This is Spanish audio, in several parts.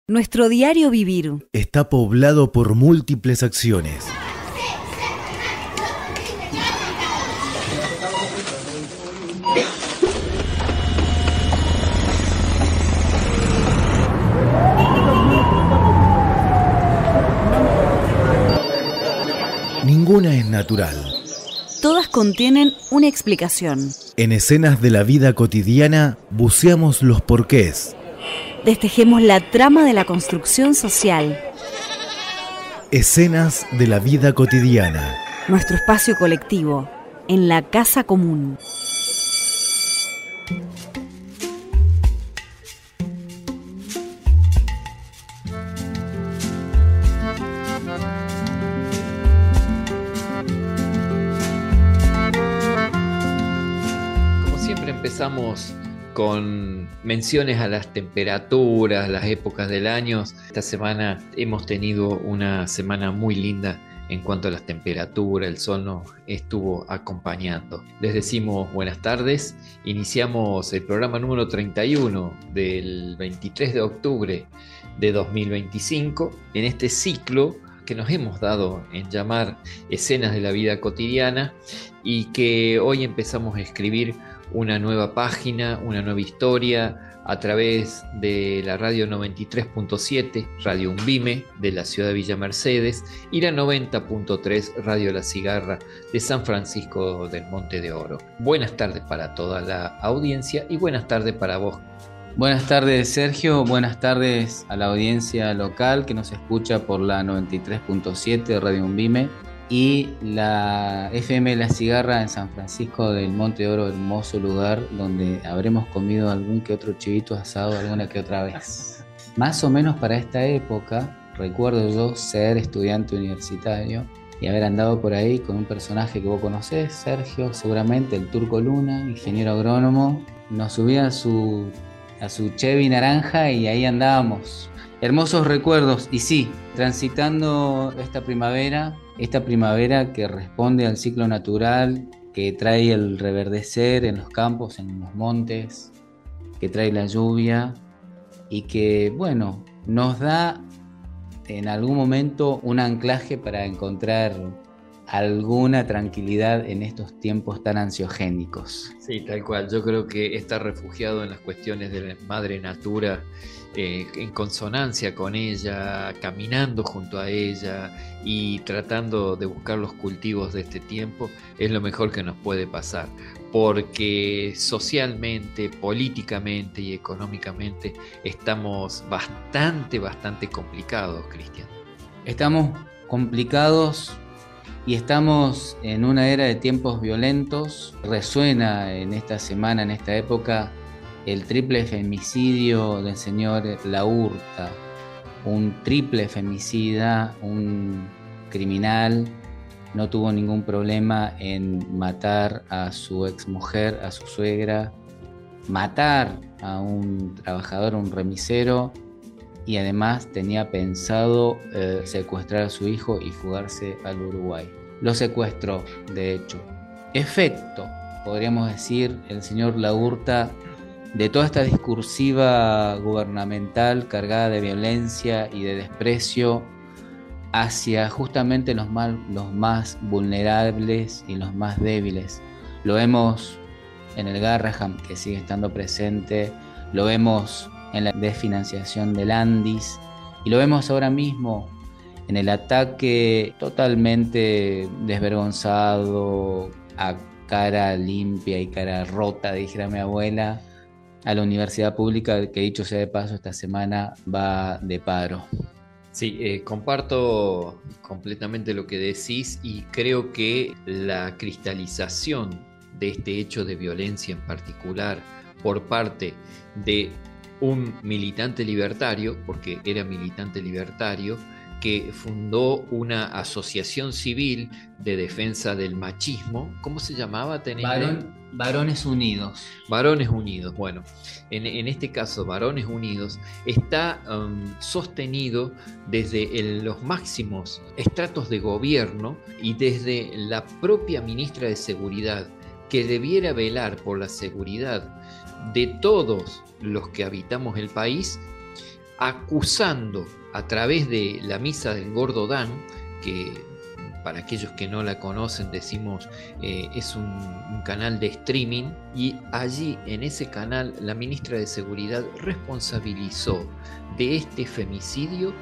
Nuestro diario vivir está poblado por múltiples acciones. Ninguna es natural. Todas contienen una explicación. En escenas de la vida cotidiana buceamos los porqués. Destejemos la trama de la construcción social. Escenas de la vida cotidiana. Nuestro espacio colectivo, en la casa común. Como siempre empezamos con menciones a las temperaturas, las épocas del año. Esta semana hemos tenido una semana muy linda en cuanto a las temperaturas, el sol nos estuvo acompañando. Les decimos buenas tardes, iniciamos el programa número 31 del 23 de octubre de 2025, en este ciclo que nos hemos dado en llamar Escenas de la Vida Cotidiana y que hoy empezamos a escribir una nueva página, una nueva historia a través de la radio 93.7, Radio Umbime de la ciudad de Villa Mercedes y la 90.3 Radio La Cigarra de San Francisco del Monte de Oro. Buenas tardes para toda la audiencia y buenas tardes para vos. Buenas tardes, Sergio. Buenas tardes a la audiencia local que nos escucha por la 93.7 de Radio Umbime y la FM La Cigarra en San Francisco del Monte de Oro, hermoso lugar donde habremos comido algún que otro chivito asado alguna que otra vez. Más o menos para esta época, recuerdo yo ser estudiante universitario y haber andado por ahí con un personaje que vos conocés, Sergio, seguramente, el Turco Luna, ingeniero agrónomo. Nos subía a su Chevy naranja y ahí andábamos. Hermosos recuerdos, y sí, transitando esta primavera que responde al ciclo natural, que trae el reverdecer en los campos, en los montes, que trae la lluvia y que, bueno, nos da en algún momento un anclaje para encontrar alguna tranquilidad en estos tiempos tan ansiogénicos. Sí, tal cual. Yo creo que estar refugiado en las cuestiones de la madre natura, en consonancia con ella, caminando junto a ella y tratando de buscar los cultivos de este tiempo, es lo mejor que nos puede pasar, porque socialmente, políticamente y económicamente estamos bastante complicados, Cristian. Estamos complicados y estamos en una era de tiempos violentos. Resuena en esta semana, en esta época, el triple femicidio del señor Laurta, un triple femicida, un criminal. No tuvo ningún problema en matar a su exmujer, a su suegra, matar a un trabajador, un remisero, y además tenía pensado secuestrar a su hijo y fugarse al Uruguay. Lo secuestró, de hecho. Efecto, podríamos decir, el señor Laurta, de toda esta discursiva gubernamental cargada de violencia y de desprecio hacia justamente los más vulnerables y los más débiles. Lo vemos en el Garraham, que sigue estando presente, lo vemos en la desfinanciación del Andis y lo vemos ahora mismo en el ataque totalmente desvergonzado, a cara limpia y cara rota, dijera mi abuela, a la universidad pública, que dicho sea de paso, esta semana va de paro. Sí, comparto completamente lo que decís y creo que la cristalización de este hecho de violencia en particular por parte de un militante libertario, porque era militante libertario, que fundó una asociación civil de defensa del machismo. ¿Cómo se llamaba? Varones Unidos. Varones Unidos. Bueno, en este caso, Varones Unidos está sostenido desde los máximos estratos de gobierno y desde la propia ministra de Seguridad, que debiera velar por la seguridad de todos los que habitamos el país, acusando a través de la misa del Gordo Dan, que para aquellos que no la conocen decimos es un canal de streaming, y allí en ese canal la ministra de Seguridad responsabilizó de este femicidio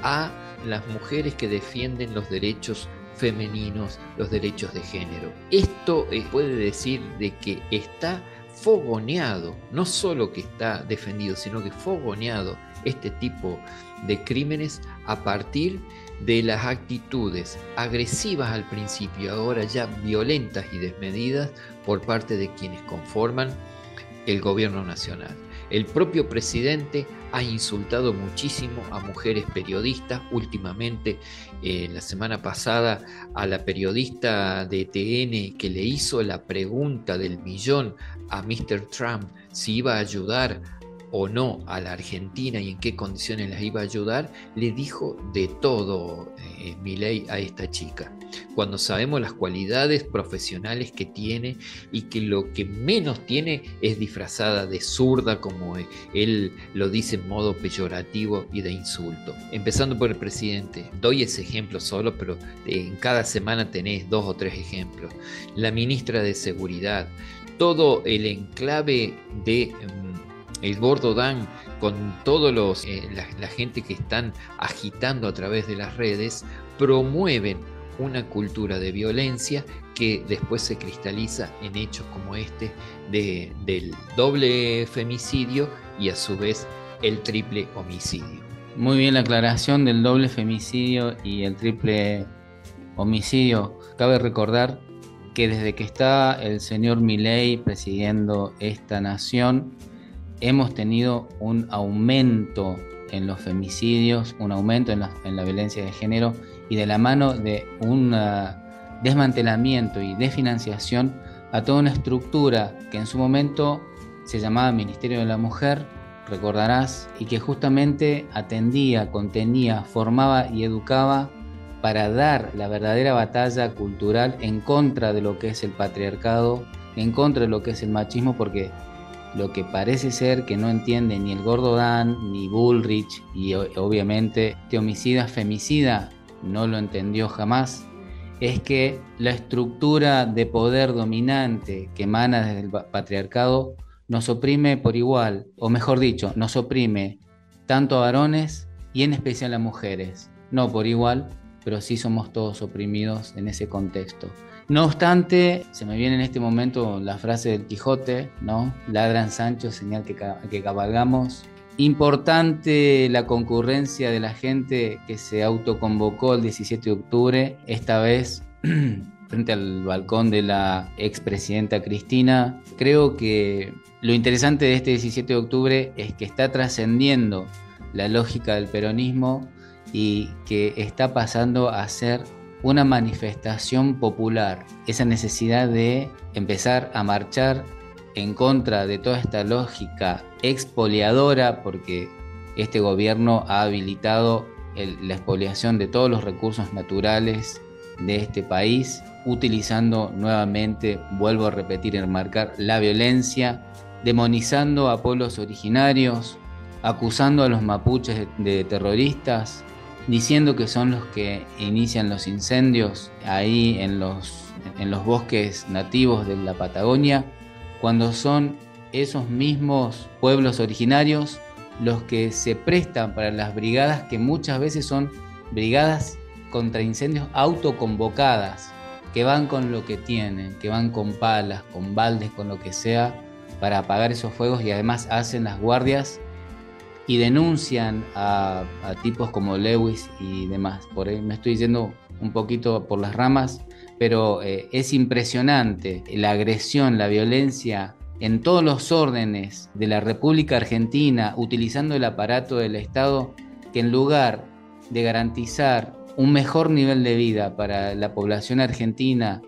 a las mujeres que defienden los derechos femeninos, los derechos de género. Esto puede decir de que está fogoneado, no solo que está defendido, sino que fogoneado este tipo de crímenes a partir de las actitudes agresivas al principio, ahora ya violentas y desmedidas por parte de quienes conforman el gobierno nacional. El propio presidente ha insultado muchísimo a mujeres periodistas. Últimamente, la semana pasada, a la periodista de TN que le hizo la pregunta del millón a Mr. Trump si iba a ayudar o no a la Argentina y en qué condiciones las iba a ayudar, le dijo de todo Milei a esta chica, cuando sabemos las cualidades profesionales que tiene y que lo que menos tiene es disfrazada de zurda, como él lo dice en modo peyorativo y de insulto. Empezando por el presidente, doy ese ejemplo solo, pero en cada semana tenés 2 o 3 ejemplos. La ministra de Seguridad, todo el enclave de el Gordo Dan, con todos la gente que están agitando a través de las redes, promueven una cultura de violencia que después se cristaliza en hechos como este del doble femicidio y a su vez el triple homicidio. Muy bien la aclaración del doble femicidio y el triple homicidio. Cabe recordar que desde que está el señor Milei presidiendo esta nación, hemos tenido un aumento en los femicidios, un aumento en la violencia de género, y de la mano de un desmantelamiento y desfinanciación a toda una estructura que en su momento se llamaba Ministerio de la Mujer, recordarás, y que justamente atendía, contenía, formaba y educaba para dar la verdadera batalla cultural en contra de lo que es el patriarcado, en contra de lo que es el machismo, porque lo que parece ser que no entiende ni el Gordo Dan, ni Bullrich, y obviamente este homicida femicida no lo entendió jamás, es que la estructura de poder dominante que emana desde el patriarcado nos oprime por igual, o mejor dicho, nos oprime tanto a varones y en especial a mujeres. No por igual, pero sí somos todos oprimidos en ese contexto. No obstante, se me viene en este momento la frase del Quijote, ¿no? Ladran Sancho, señal que cabalgamos. Importante la concurrencia de la gente que se autoconvocó el 17 de octubre, esta vez frente al balcón de la expresidenta Cristina. Creo que lo interesante de este 17 de octubre es que está trascendiendo la lógica del peronismo y que está pasando a ser una manifestación popular, esa necesidad de empezar a marchar en contra de toda esta lógica expoliadora, porque este gobierno ha habilitado la expoliación de todos los recursos naturales de este país, utilizando nuevamente, vuelvo a repetir y remarcar, la violencia, demonizando a pueblos originarios, acusando a los mapuches de terroristas, diciendo que son los que inician los incendios ahí en los bosques nativos de la Patagonia, cuando son esos mismos pueblos originarios los que se prestan para las brigadas, que muchas veces son brigadas contra incendios autoconvocadas, que van con lo que tienen, que van con palas, con baldes, con lo que sea, para apagar esos fuegos, y además hacen las guardias y denuncian a tipos como Lewis y demás. Por ahí me estoy yendo un poquito por las ramas, pero es impresionante la agresión, la violencia en todos los órdenes de la República Argentina, utilizando el aparato del Estado, que en lugar de garantizar un mejor nivel de vida para la población argentina,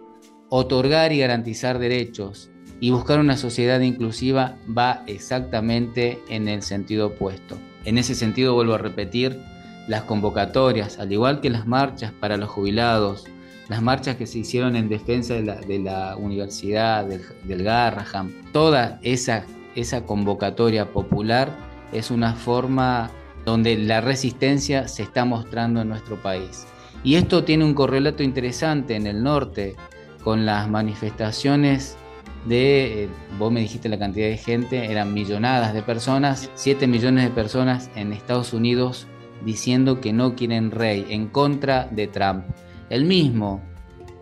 otorgar y garantizar derechos y buscar una sociedad inclusiva va exactamente en el sentido opuesto. En ese sentido, vuelvo a repetir, las convocatorias, al igual que las marchas para los jubilados, las marchas que se hicieron en defensa de la universidad, del Garrahan, toda esa convocatoria popular es una forma donde la resistencia se está mostrando en nuestro país. Y esto tiene un correlato interesante en el norte, con las manifestaciones vos me dijiste la cantidad de gente, eran millonadas de personas, 7 millones de personas en Estados Unidos diciendo que no quieren rey, en contra de Trump. El mismo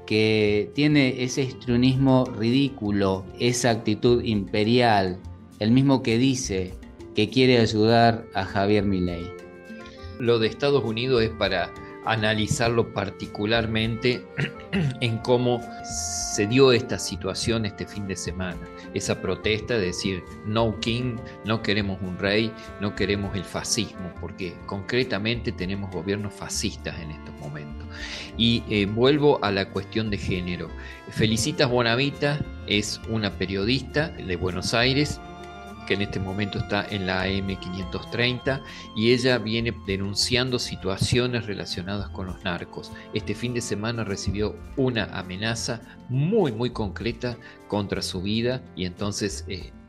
que tiene ese histrionismo ridículo, esa actitud imperial, el mismo que dice que quiere ayudar a Javier Milei. Lo de Estados Unidos es para analizarlo particularmente en cómo se dio esta situación este fin de semana, esa protesta de decir no king, no queremos un rey, no queremos el fascismo, porque concretamente tenemos gobiernos fascistas en estos momentos. Y vuelvo a la cuestión de género. Felicitas Bonavita es una periodista de Buenos Aires que en este momento está en la AM530 y ella viene denunciando situaciones relacionadas con los narcos. Este fin de semana recibió una amenaza muy concreta contra su vida y entonces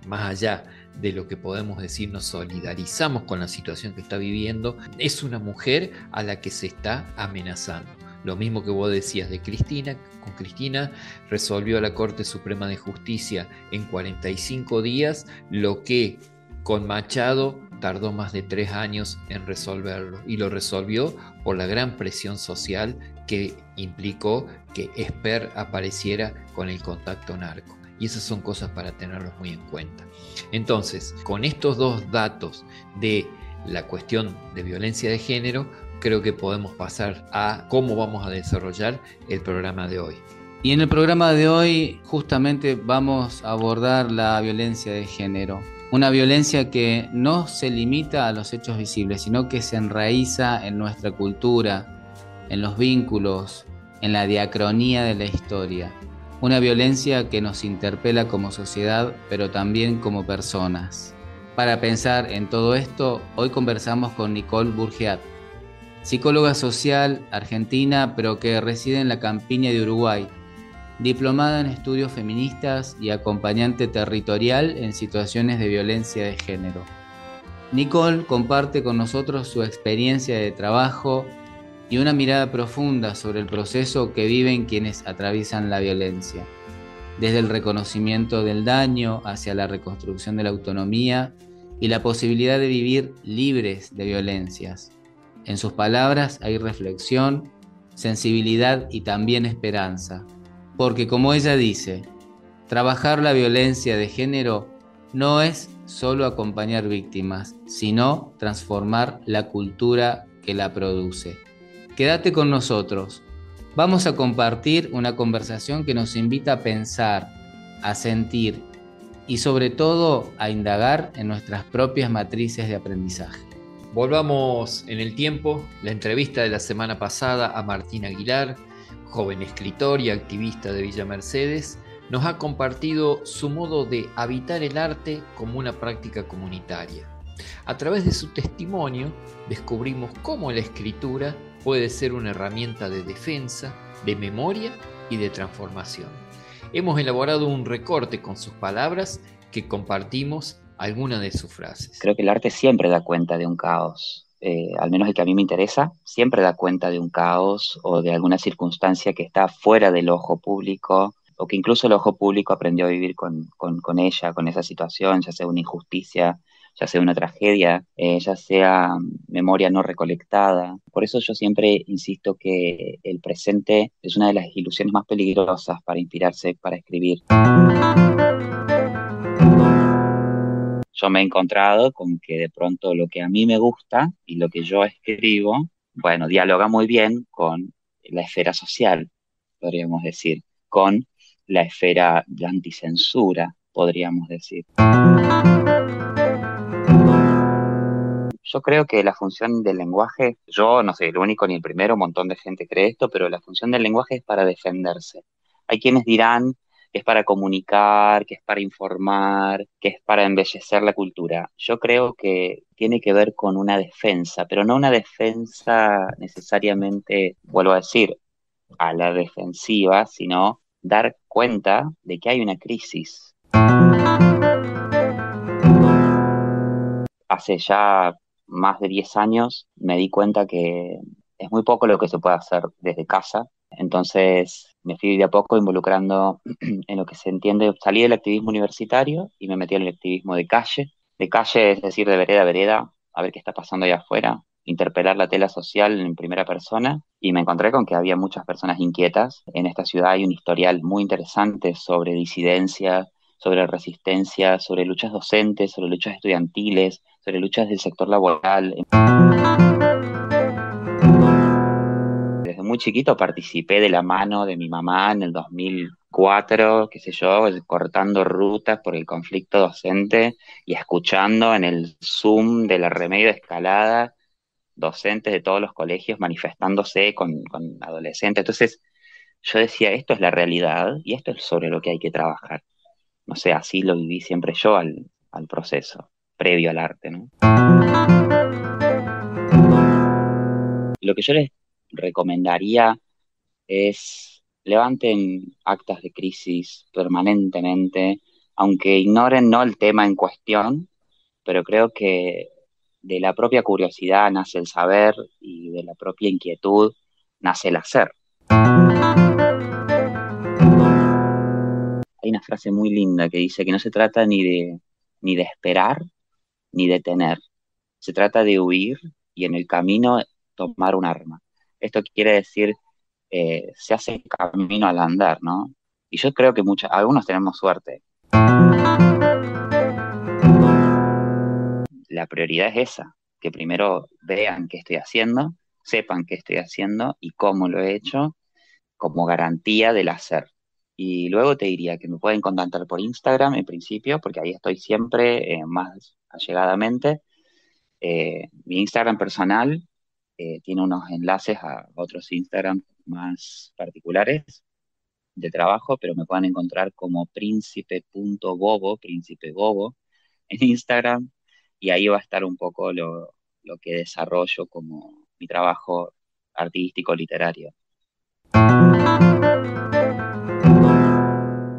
más allá de lo que podemos decir, nos solidarizamos con la situación que está viviendo. Es una mujer a la que se está amenazando. Lo mismo que vos decías de Cristina, con Cristina resolvió la Corte Suprema de Justicia en 45 días, lo que con Machado tardó más de 3 años en resolverlo, y lo resolvió por la gran presión social que implicó que Esper apareciera con el contacto narco. Y esas son cosas para tenerlos muy en cuenta. Entonces, con estos dos datos de la cuestión de violencia de género, creo que podemos pasar a cómo vamos a desarrollar el programa de hoy. Y en el programa de hoy justamente vamos a abordar la violencia de género. Una violencia que no se limita a los hechos visibles, sino que se enraiza en nuestra cultura, en los vínculos, en la diacronía de la historia. Una violencia que nos interpela como sociedad, pero también como personas. Para pensar en todo esto, hoy conversamos con Nicole Burgeat, psicóloga social argentina, pero que reside en la campiña de Uruguay, diplomada en estudios feministas y acompañante territorial en situaciones de violencia de género. Nicole comparte con nosotros su experiencia de trabajo y una mirada profunda sobre el proceso que viven quienes atraviesan la violencia, desde el reconocimiento del daño hacia la reconstrucción de la autonomía y la posibilidad de vivir libres de violencias. En sus palabras hay reflexión, sensibilidad y también esperanza, porque como ella dice, trabajar la violencia de género no es solo acompañar víctimas, sino transformar la cultura que la produce. Quédate con nosotros. Vamos a compartir una conversación que nos invita a pensar, a sentir y sobre todo a indagar en nuestras propias matrices de aprendizaje. Volvamos en el tiempo, la entrevista de la semana pasada a Martín Aguilar, joven escritor y activista de Villa Mercedes, nos ha compartido su modo de habitar el arte como una práctica comunitaria. A través de su testimonio descubrimos cómo la escritura puede ser una herramienta de defensa, de memoria y de transformación. Hemos elaborado un recorte con sus palabras que compartimos alguna de sus frases. Creo que el arte siempre da cuenta de un caos, al menos el que a mí me interesa, siempre da cuenta de un caos o de alguna circunstancia que está fuera del ojo público, o que incluso el ojo público aprendió a vivir con ella, con esa situación, ya sea una injusticia, ya sea una tragedia, ya sea memoria no recolectada. Por eso yo siempre insisto que el presente es una de las ilusiones más peligrosas para inspirarse, para escribir. Yo me he encontrado con que de pronto lo que a mí me gusta y lo que yo escribo, bueno, dialoga muy bien con la esfera social, podríamos decir, con la esfera de anticensura, podríamos decir. Yo creo que la función del lenguaje, yo no soy el único ni el primero, un montón de gente cree esto, pero la función del lenguaje es para defenderse. Hay quienes dirán que es para comunicar, que es para informar, que es para embellecer la cultura. Yo creo que tiene que ver con una defensa, pero no una defensa necesariamente, vuelvo a decir, a la defensiva, sino dar cuenta de que hay una crisis. Hace ya más de 10 años me di cuenta que es muy poco lo que se puede hacer desde casa. Entonces me fui de a poco involucrando en lo que se entiende. Salí del activismo universitario y me metí en el activismo de calle. De calle, es decir, de vereda a vereda, a ver qué está pasando allá afuera, interpelar la tela social en primera persona. Y me encontré con que había muchas personas inquietas. En esta ciudad hay un historial muy interesante sobre disidencia, sobre resistencia, sobre luchas docentes, sobre luchas estudiantiles, sobre luchas del sector laboral. Desde muy chiquito participé de la mano de mi mamá en el 2004, qué sé yo, cortando rutas por el conflicto docente y escuchando en el Zoom de la Remedio de Escalada docentes de todos los colegios manifestándose con adolescentes. Entonces yo decía, esto es la realidad y esto es sobre lo que hay que trabajar. No sé, así lo viví siempre yo al proceso, previo al arte, ¿no? Lo que yo les recomendaría es levanten actas de crisis permanentemente, aunque ignoren no el tema en cuestión, pero creo que de la propia curiosidad nace el saber y de la propia inquietud nace el hacer. Hay una frase muy linda que dice que no se trata ni de esperar ni de tener, se trata de huir y en el camino tomar un arma. Esto quiere decir, se hace camino al andar, ¿no? Y yo creo que algunos tenemos suerte. La prioridad es esa, que primero vean qué estoy haciendo, sepan qué estoy haciendo y cómo lo he hecho, como garantía del hacer. Y luego te diría que me pueden contactar por Instagram en principio, porque ahí estoy siempre más allegadamente. Mi Instagram personal tiene unos enlaces a otros Instagram más particulares de trabajo, pero me pueden encontrar como príncipe.bobo, príncipe bobo, en Instagram, y ahí va a estar un poco lo que desarrollo como mi trabajo artístico literario.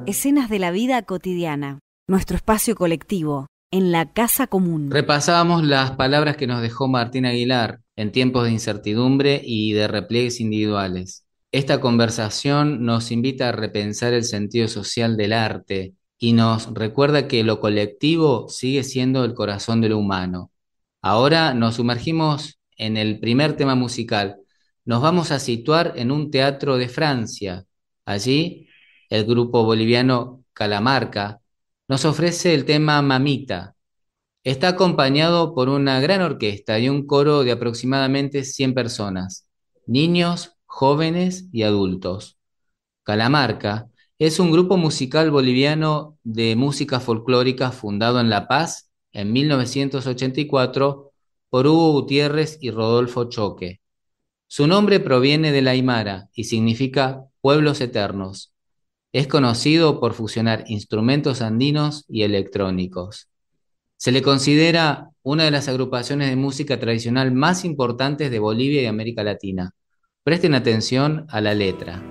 Escenas de la vida cotidiana, nuestro espacio colectivo, en la casa común. Repasábamos las palabras que nos dejó Martín Aguilar en tiempos de incertidumbre y de repliegues individuales. Esta conversación nos invita a repensar el sentido social del arte y nos recuerda que lo colectivo sigue siendo el corazón de lo humano. Ahora nos sumergimos en el primer tema musical. Nos vamos a situar en un teatro de Francia. Allí, el grupo boliviano Calamarca nos ofrece el tema Mamita. Está acompañado por una gran orquesta y un coro de aproximadamente 100 personas, niños, jóvenes y adultos. Calamarca es un grupo musical boliviano de música folclórica fundado en La Paz en 1984 por Hugo Gutiérrez y Rodolfo Choque. Su nombre proviene del aymara y significa pueblos eternos. Es conocido por fusionar instrumentos andinos y electrónicos. Se le considera una de las agrupaciones de música tradicional más importantes de Bolivia y América Latina. Presten atención a la letra.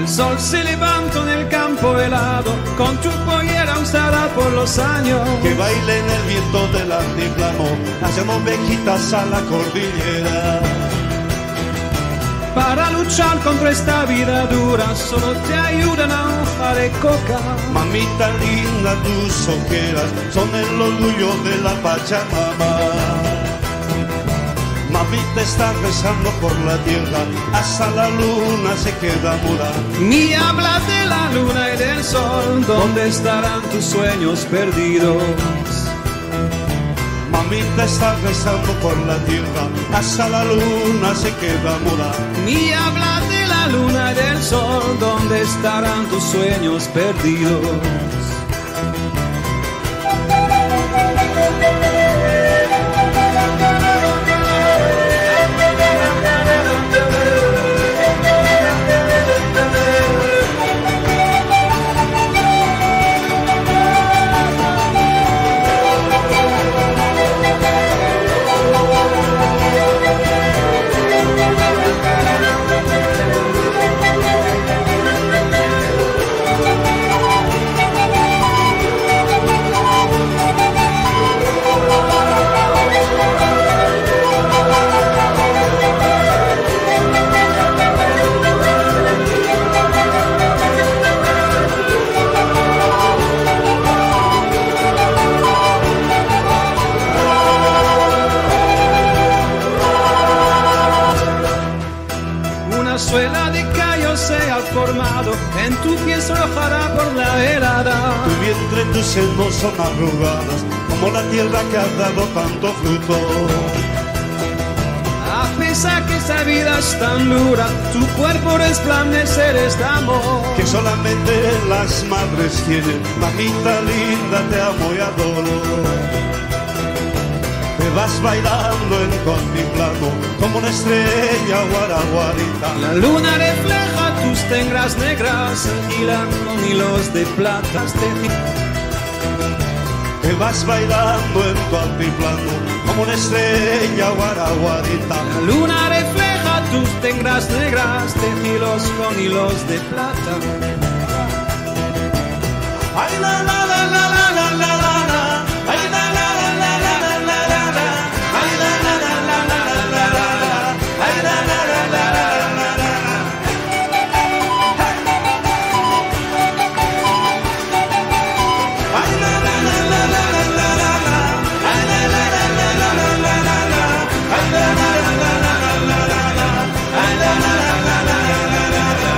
el sol se levanta en el campo helado, con tu pollera usada por los años. Que baile en el viento del altiplano, hacemos ovejitas a la cordillera. Para luchar contra esta vida dura, solo te ayuda una hoja de coca. Mamita linda, tus ojeras son el orgullo de la Pachamama. Mamita está rezando por la tierra, hasta la luna se queda muda. Ni habla de la luna y del sol, ¿dónde estarán tus sueños perdidos? Mamita está rezando por la tierra, hasta la luna se queda muda. Ni habla de la luna y del sol, ¿dónde estarán tus sueños perdidos? Suela de callos se ha formado, en tu piel se alojará por la helada. Tu vientre, tus senos son arrugadas, como la tierra que ha dado tanto fruto. A pesar que esta vida es tan dura, tu cuerpo resplandecer de amor que solamente las madres tienen. Mamita linda, te amo y adoro. Te vas bailando en tu altiplano como una estrella guaraguarita. La luna refleja tus tengras negras, hilan con hilos de plata. Te vas bailando en tu altiplano como una estrella guaraguarita. La luna refleja tus tengras negras, tejidos con hilos de plata. Ay, la la la la la la la la, ay, la la la la la la la la, ay, la la la la la la la la, ay, la la la la la la la. Ay, la la la la la la la la, ay, la la la la la la la la, ay, la la la la la la la la, ay, la la la la la la la.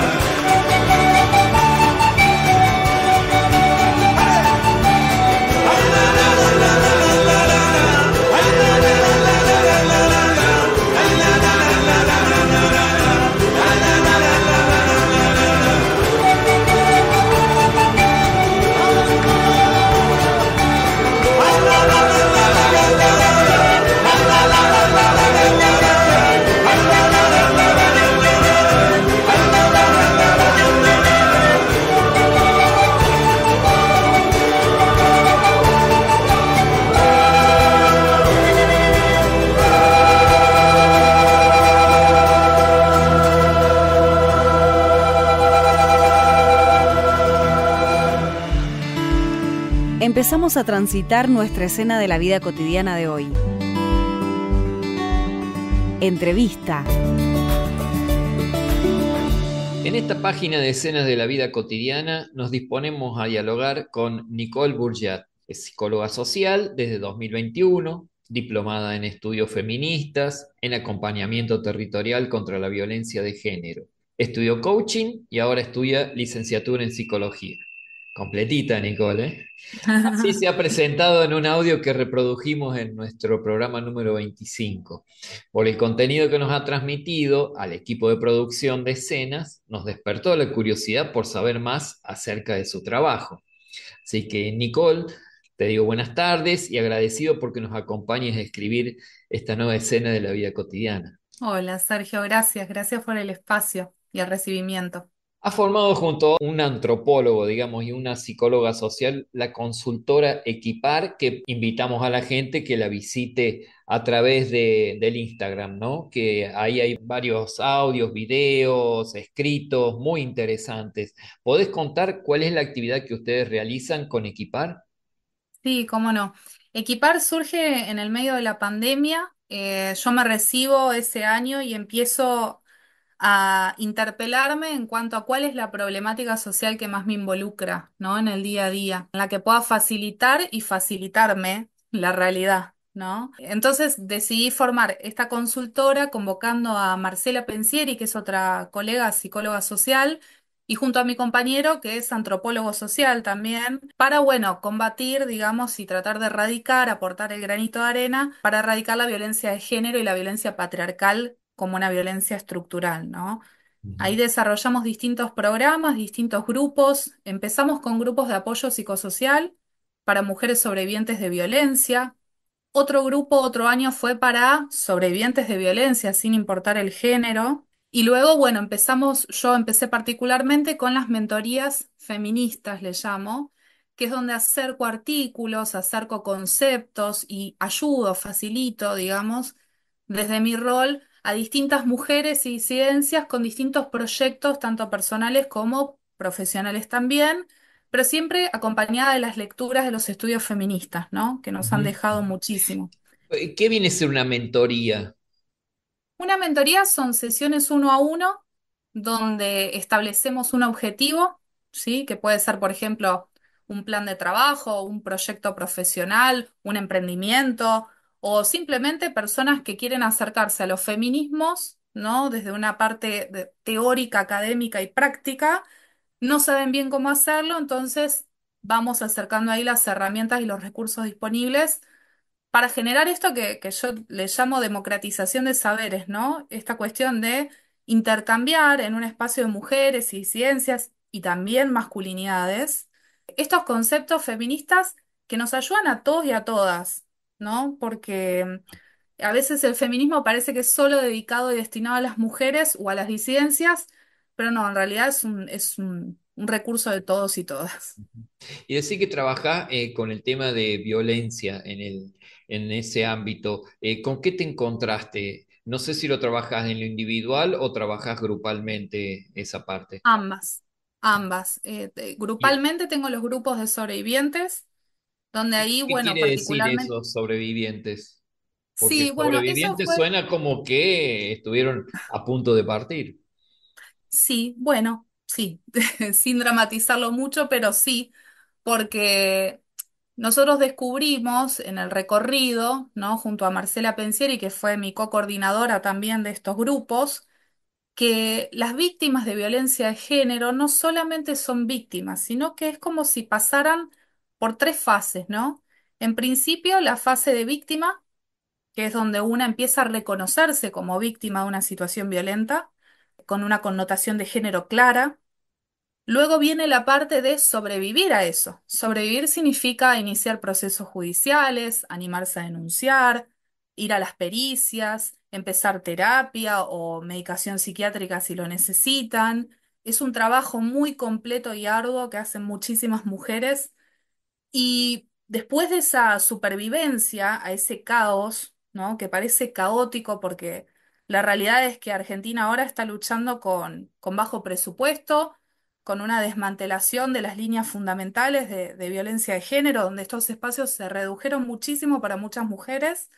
Empezamos a transitar nuestra escena de la vida cotidiana de hoy. Entrevista. En esta página de escenas de la vida cotidiana nos disponemos a dialogar con Nicole Bourjat. Es psicóloga social desde 2021, diplomada en estudios feministas, en acompañamiento territorial contra la violencia de género. Estudió coaching y ahora estudia licenciatura en psicología. Completita, Nicole, ¿eh? Así se ha presentado en un audio que reprodujimos en nuestro programa número 25. Por el contenido que nos ha transmitido al equipo de producción de escenas, nos despertó la curiosidad por saber más acerca de su trabajo. Así que, Nicole, te digo buenas tardes y agradecido porque nos acompañes a escribir esta nueva escena de la vida cotidiana. Hola Sergio, gracias por el espacio y el recibimiento. Ha formado junto a un antropólogo, digamos, y una psicóloga social, la consultora Equipar, que invitamos a la gente que la visite a través del Instagram, ¿no? Que ahí hay varios audios, videos, escritos muy interesantes. ¿Podés contar cuál es la actividad que ustedes realizan con Equipar? Sí, cómo no. Equipar surge en el medio de la pandemia. Yo me recibo ese año y empiezo a interpelarme en cuanto a cuál es la problemática social que más me involucra, ¿no? En el día a día, en la que pueda facilitar y facilitarme la realidad, ¿no? Entonces decidí formar esta consultora convocando a Marcela Pensieri, que es otra colega psicóloga social, y junto a mi compañero, que es antropólogo social también, para, bueno, combatir, digamos, y tratar de erradicar, aportar el granito de arena para erradicar la violencia de género y la violencia patriarcal como una violencia estructural, ¿no? Ahí Ujú. desarrollamos distintos programas, distintos grupos. Empezamos con grupos de apoyo psicosocial para mujeres sobrevivientes de violencia. Otro grupo, otro año fue para sobrevivientes de violencia, sin importar el género. Y luego, bueno, yo empecé particularmente con las mentorías feministas, le llamo, que es donde acerco artículos, acerco conceptos y ayudo, facilito, digamos, desde mi rol a distintas mujeres y disidencias con distintos proyectos, tanto personales como profesionales también, pero siempre acompañada de las lecturas de los estudios feministas, ¿no? Que nos han Ujú. dejado muchísimo. ¿Qué viene a ser una mentoría? Una mentoría son sesiones uno a uno donde establecemos un objetivo, ¿sí? Que puede ser, por ejemplo, un plan de trabajo, un proyecto profesional, un emprendimiento, o simplemente personas que quieren acercarse a los feminismos, ¿no? Desde una parte teórica, académica y práctica, no saben bien cómo hacerlo, entonces vamos acercando ahí las herramientas y los recursos disponibles para generar esto que yo le llamo democratización de saberes, ¿no? Esta cuestión de intercambiar en un espacio de mujeres y ciencias y también masculinidades, estos conceptos feministas que nos ayudan a todos y a todas, ¿no? Porque a veces el feminismo parece que es solo dedicado y destinado a las mujeres o a las disidencias, pero no, en realidad es un recurso de todos y todas. Y decir que trabajás con el tema de violencia en ese ámbito. ¿Con qué te encontraste? No sé si lo trabajas en lo individual o trabajas grupalmente esa parte. Ambas, ambas. ¿Y Grupalmente tengo los grupos de sobrevivientes, donde ahí, qué bueno, quiere decir particularmente, esos sobrevivientes? Porque sí, bueno, eso sobrevivientes fue, suena como que estuvieron a punto de partir. sí, bueno, sí, sin dramatizarlo mucho, pero sí, porque nosotros descubrimos en el recorrido, ¿no? Junto a Marcela Pensieri, que fue mi co-coordinadora también de estos grupos, que las víctimas de violencia de género no solamente son víctimas, sino que es como si pasaran por tres fases, ¿no? En principio, la fase de víctima, que es donde una empieza a reconocerse como víctima de una situación violenta, con una connotación de género clara. Luego viene la parte de sobrevivir a eso. Sobrevivir significa iniciar procesos judiciales, animarse a denunciar, ir a las pericias, empezar terapia o medicación psiquiátrica si lo necesitan. Es un trabajo muy completo y arduo que hacen muchísimas mujeres y después de esa supervivencia a ese caos, ¿no? Que parece caótico porque la realidad es que Argentina ahora está luchando con bajo presupuesto, con una desmantelación de las líneas fundamentales de violencia de género, donde estos espacios se redujeron muchísimo para muchas mujeres.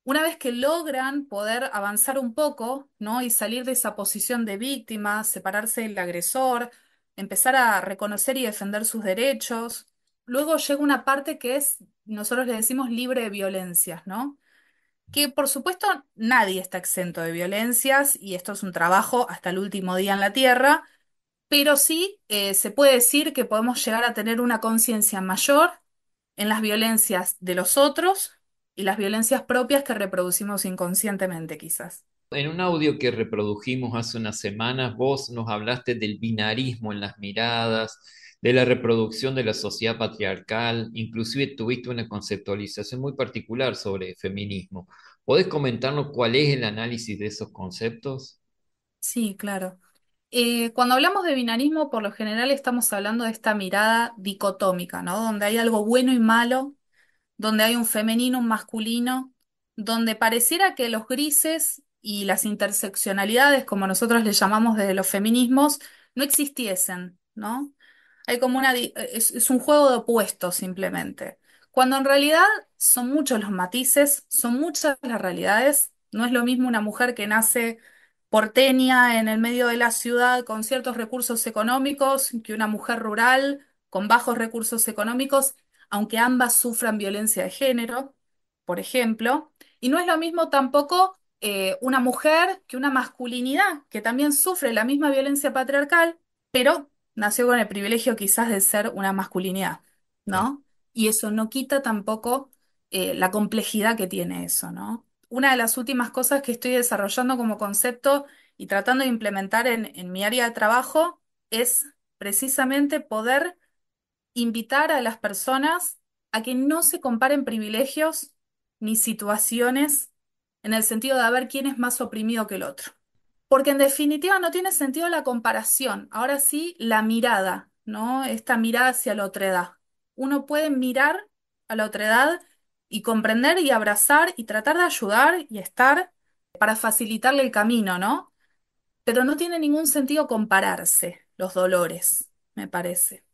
Una vez que logran poder avanzar un poco, ¿no? Y salir de esa posición de víctima, separarse del agresor, empezar a reconocer y defender sus derechos. Luego llega una parte que es, nosotros le decimos libre de violencias, ¿no? Que por supuesto nadie está exento de violencias y esto es un trabajo hasta el último día en la Tierra, pero sí se puede decir que podemos llegar a tener una conciencia mayor en las violencias de los otros y las violencias propias que reproducimos inconscientemente, quizás. En un audio que reprodujimos hace unas semanas, vos nos hablaste del binarismo en las miradas, de la reproducción de la sociedad patriarcal, inclusive tuviste una conceptualización muy particular sobre feminismo. ¿Podés comentarnos cuál es el análisis de esos conceptos? Sí, claro. Cuando hablamos de binarismo, por lo general estamos hablando de esta mirada dicotómica, ¿no? Donde hay algo bueno y malo, donde hay un femenino, un masculino, donde pareciera que los grises y las interseccionalidades, como nosotros le llamamos desde los feminismos, no existiesen, ¿no? Hay como es un juego de opuestos simplemente. Cuando en realidad son muchos los matices, son muchas las realidades. No es lo mismo una mujer que nace porteña en el medio de la ciudad con ciertos recursos económicos que una mujer rural con bajos recursos económicos, aunque ambas sufran violencia de género, por ejemplo. Y no es lo mismo tampoco una mujer que una masculinidad que también sufre la misma violencia patriarcal, pero nació con el privilegio quizás de ser una masculinidad, Claro. ¿no? Y eso no quita tampoco la complejidad que tiene eso, ¿no? Una de las últimas cosas que estoy desarrollando como concepto y tratando de implementar en mi área de trabajo es precisamente poder invitar a las personas a que no se comparen privilegios ni situaciones en el sentido de ver quién es más oprimido que el otro. Porque en definitiva no tiene sentido la comparación. Ahora sí, la mirada, ¿no? Esta mirada hacia la otredad. Uno puede mirar a la otredad y comprender y abrazar y tratar de ayudar y estar para facilitarle el camino, ¿no? Pero no tiene ningún sentido compararse los dolores, me parece.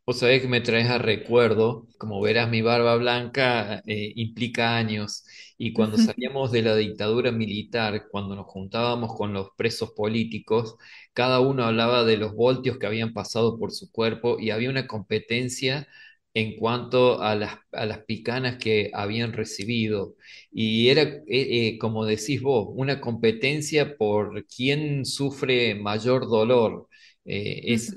Vos sabés que me traes a recuerdo, como verás, mi barba blanca implica años, y cuando salíamos de la dictadura militar, cuando nos juntábamos con los presos políticos, cada uno hablaba de los voltios que habían pasado por su cuerpo y había una competencia en cuanto a las picanas que habían recibido. Y era, como decís vos, una competencia por quién sufre mayor dolor. Es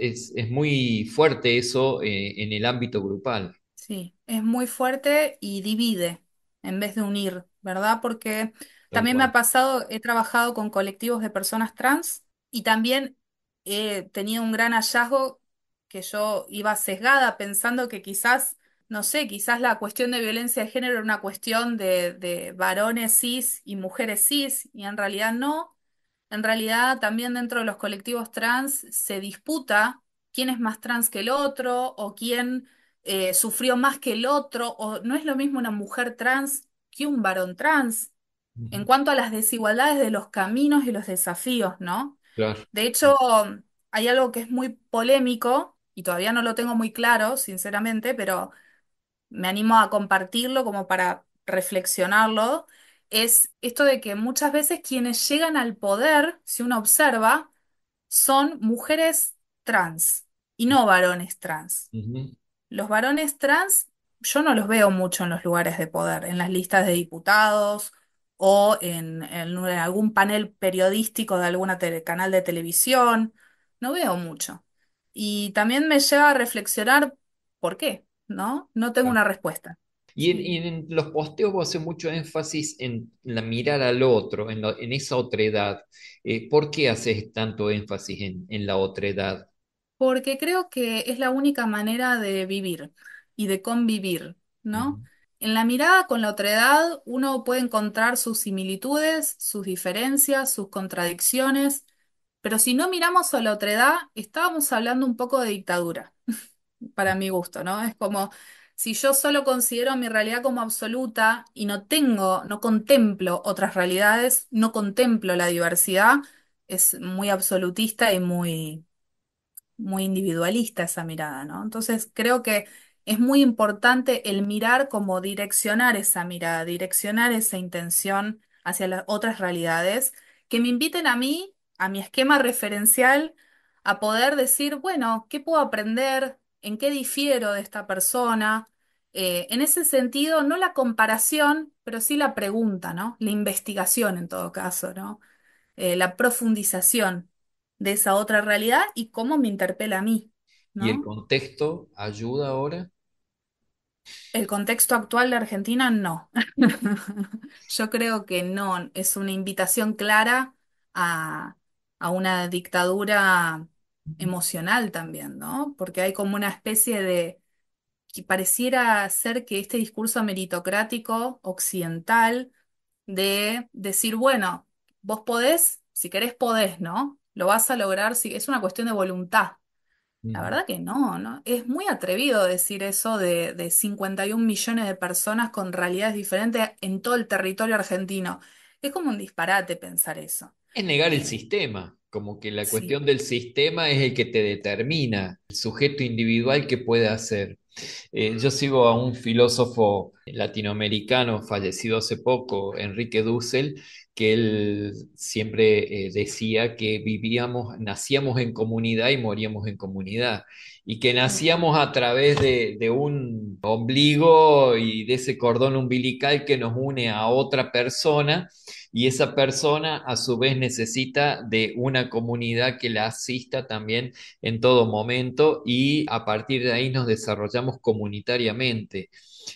muy fuerte eso en el ámbito grupal. Sí, es muy fuerte y divide en vez de unir, ¿verdad? Porque Tal también me ha cual. pasado, he trabajado con colectivos de personas trans y también he tenido un gran hallazgo que yo iba sesgada pensando que quizás, no sé, quizás la cuestión de violencia de género era una cuestión de varones cis y mujeres cis y en realidad no. En realidad, también dentro de los colectivos trans se disputa quién es más trans que el otro o quién sufrió más que el otro, o no es lo mismo una mujer trans que un varón trans, en Ujú. cuanto a las desigualdades de los caminos y los desafíos, ¿no? Claro. De hecho, hay algo que es muy polémico y todavía no lo tengo muy claro, sinceramente, pero me animo a compartirlo como para reflexionarlo, es esto de que muchas veces quienes llegan al poder, si uno observa, son mujeres trans y no varones trans. Ujú. Los varones trans yo no los veo mucho en los lugares de poder, en las listas de diputados o en algún panel periodístico de algún canal de televisión. No veo mucho. Y también me lleva a reflexionar por qué, ¿no? No tengo Claro. una respuesta. Y en los posteos vos haces mucho énfasis en la mirar al otro, en esa otredad. ¿Por qué haces tanto énfasis en la otredad? Porque creo que es la única manera de vivir y de convivir, Ujú. ¿no? En la mirada con la otredad uno puede encontrar sus similitudes, sus diferencias, sus contradicciones, pero si no miramos a la otredad, estábamos hablando un poco de dictadura, para mi gusto, ¿no? Es como si yo solo considero mi realidad como absoluta y no contemplo otras realidades, no contemplo la diversidad, es muy absolutista y muy individualista esa mirada, ¿no? Entonces creo que es muy importante el mirar como direccionar esa mirada, direccionar esa intención hacia las otras realidades que me inviten a mí, a mi esquema referencial, a poder decir, bueno, ¿qué puedo aprender? ¿En qué difiero de esta persona? En ese sentido, no la comparación, pero sí la pregunta, ¿no? La investigación en todo caso, ¿no? La profundización de esa otra realidad y cómo me interpela a mí, ¿Y el ¿no? contexto ayuda ahora? El contexto actual de Argentina, no. Yo creo que no, es una invitación clara a, a una dictadura emocional también, ¿no? Porque hay como una especie de, que pareciera ser que este discurso meritocrático occidental de decir, bueno, vos podés, si querés podés, ¿no? lo vas a lograr si es una cuestión de voluntad. La Mm. verdad que no, ¿no? Es muy atrevido decir eso de 51 millones de personas con realidades diferentes en todo el territorio argentino. Es como un disparate pensar eso. Es negar el Eh, sistema, como que la sí. cuestión del sistema es el que te determina, el sujeto individual que puede hacer. Yo sigo a un filósofo latinoamericano fallecido hace poco, Enrique Dussel, que él siempre decía que vivíamos, nacíamos en comunidad y moríamos en comunidad, y que nacíamos a través de un ombligo y de ese cordón umbilical que nos une a otra persona. Y esa persona a su vez necesita de una comunidad que la asista también en todo momento y a partir de ahí nos desarrollamos comunitariamente.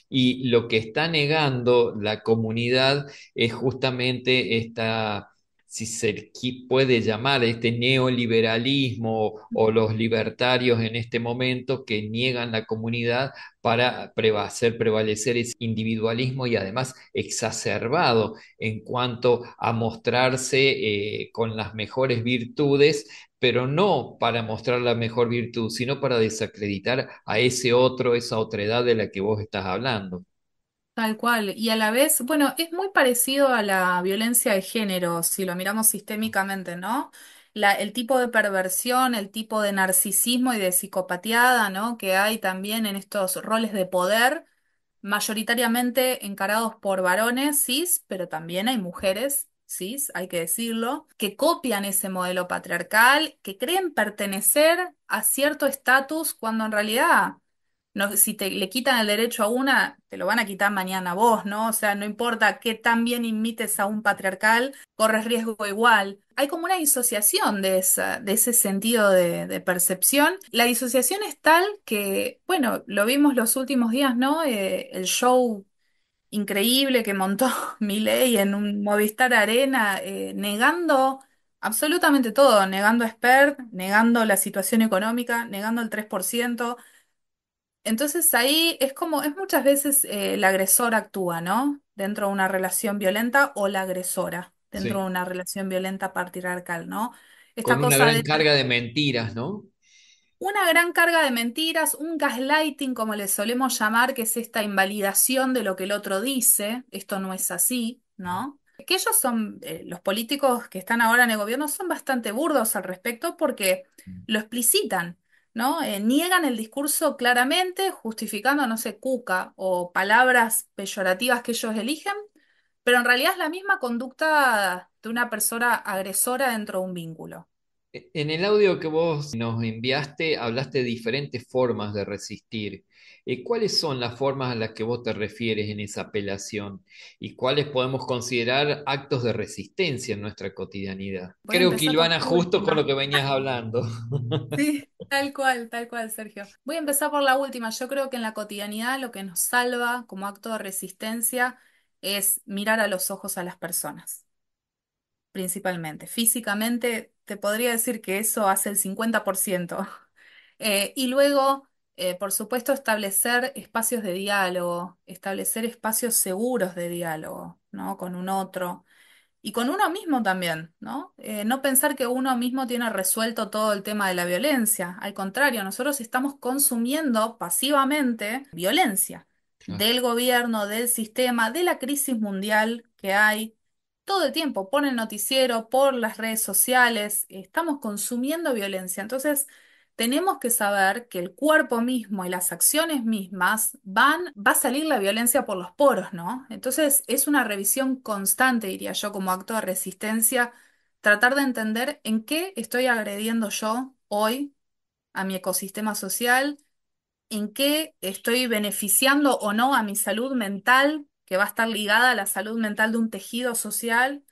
Y lo que está negando la comunidad es justamente esta, si se puede llamar, este neoliberalismo o los libertarios en este momento que niegan la comunidad para hacer prevalecer ese individualismo y además exacerbado en cuanto a mostrarse con las mejores virtudes, pero no para mostrar la mejor virtud, sino para desacreditar a ese otro, esa otredad de la que vos estás hablando. Tal cual. Y a la vez, bueno, es muy parecido a la violencia de género, si lo miramos sistémicamente, ¿no? El tipo de perversión, el tipo de narcisismo y de psicopatiada, ¿no? Que hay también en estos roles de poder, mayoritariamente encarados por varones cis, pero también hay mujeres cis, hay que decirlo, que copian ese modelo patriarcal, que creen pertenecer a cierto estatus cuando en realidad no, si te le quitan el derecho a una, te lo van a quitar mañana a vos, ¿no? O sea, no importa qué tan bien imites a un patriarcal, corres riesgo igual. Hay como una disociación de ese sentido de percepción. La disociación es tal que, bueno, lo vimos los últimos días, ¿no? El show increíble que montó Milei en un Movistar Arena, negando absolutamente todo, negando a Spert, negando la situación económica, negando el 3%. Entonces ahí es como, es muchas veces el agresor actúa, ¿no? Dentro de una relación violenta o la agresora dentro de Sí. una relación violenta patriarcal, ¿no? Esta Con una cosa gran de carga de mentiras, ¿no? una gran carga de mentiras, un gaslighting, como le solemos llamar, que es esta invalidación de lo que el otro dice, esto no es así, ¿no? Que ellos son, los políticos que están ahora en el gobierno son bastante burdos al respecto porque lo explicitan, ¿no? Niegan el discurso claramente, justificando, no sé, cuca o palabras peyorativas que ellos eligen, pero en realidad es la misma conducta de una persona agresora dentro de un vínculo. En el audio que vos nos enviaste, hablaste de diferentes formas de resistir. ¿Cuáles son las formas a las que vos te refieres en esa apelación? ¿Y cuáles podemos considerar actos de resistencia en nuestra cotidianidad? Voy a Creo que empezar por Ilvana, la justo con lo última. que venías hablando. Sí, tal cual, Sergio. Voy a empezar por la última. Yo creo que en la cotidianidad lo que nos salva como acto de resistencia es mirar a los ojos a las personas, principalmente. Físicamente, te podría decir que eso hace el 50%. Y luego, por supuesto, establecer espacios de diálogo, establecer espacios seguros de diálogo, ¿no? Con un otro. Y con uno mismo también, ¿no? No pensar que uno mismo tiene resuelto todo el tema de la violencia. Al contrario, nosotros estamos consumiendo pasivamente violencia Claro. del gobierno, del sistema, de la crisis mundial que hay. Todo el tiempo, por el noticiero, por las redes sociales, estamos consumiendo violencia. Entonces, tenemos que saber que el cuerpo mismo y las acciones mismas va a salir la violencia por los poros, ¿no? Entonces es una revisión constante, diría yo, como acto de resistencia, tratar de entender en qué estoy agrediendo yo hoy a mi ecosistema social, en qué estoy beneficiando o no a mi salud mental, que va a estar ligada a la salud mental de un tejido social,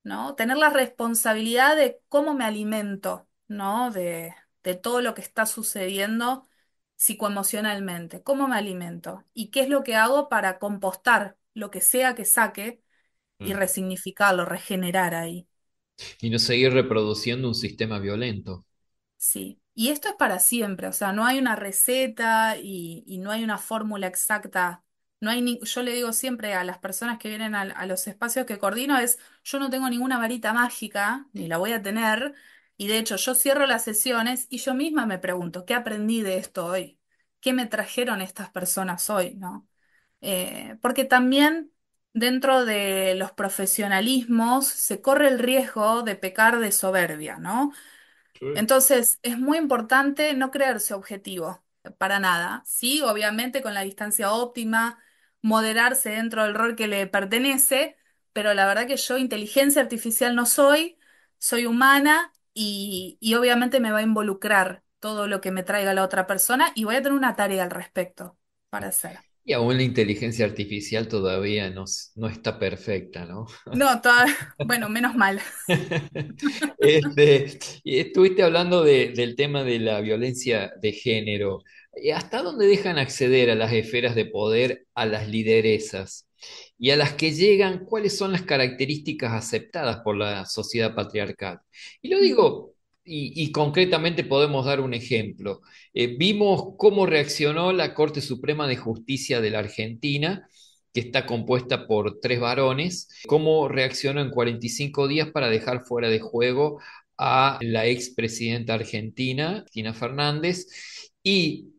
¿no? Tener la responsabilidad de cómo me alimento, ¿no? De todo lo que está sucediendo psicoemocionalmente, cómo me alimento y qué es lo que hago para compostar lo que sea que saque y Mm. resignificarlo, regenerar ahí. Y no seguir reproduciendo un sistema violento. Sí, y esto es para siempre, o sea, no hay una receta y no hay una fórmula exacta. No hay yo le digo siempre a las personas que vienen a los espacios que coordino es, yo no tengo ninguna varita mágica, ni la voy a tener, Y de hecho, yo cierro las sesiones y yo misma me pregunto, ¿qué aprendí de esto hoy? ¿Qué me trajeron estas personas hoy, ¿no? Porque también dentro de los profesionalismos se corre el riesgo de pecar de soberbia, ¿no? Entonces, es muy importante no creerse objetivo, para nada. Sí, obviamente con la distancia óptima, moderarse dentro del rol que le pertenece, pero la verdad que yo inteligencia artificial no soy, soy humana y obviamente me va a involucrar todo lo que me traiga la otra persona y voy a tener una tarea al respecto para hacer. Y aún la inteligencia artificial todavía no está perfecta, ¿no? No, bueno, menos mal. Y estuviste hablando del tema de la violencia de género. ¿Hasta dónde dejan acceder a las esferas de poder a las lideresas? Y a las que llegan, ¿cuáles son las características aceptadas por la sociedad patriarcal? Y lo digo, y concretamente podemos dar un ejemplo. Vimos cómo reaccionó la Corte Suprema de Justicia de la Argentina, que está compuesta por tres varones, cómo reaccionó en 45 días para dejar fuera de juego a la expresidenta argentina, Cristina Fernández, y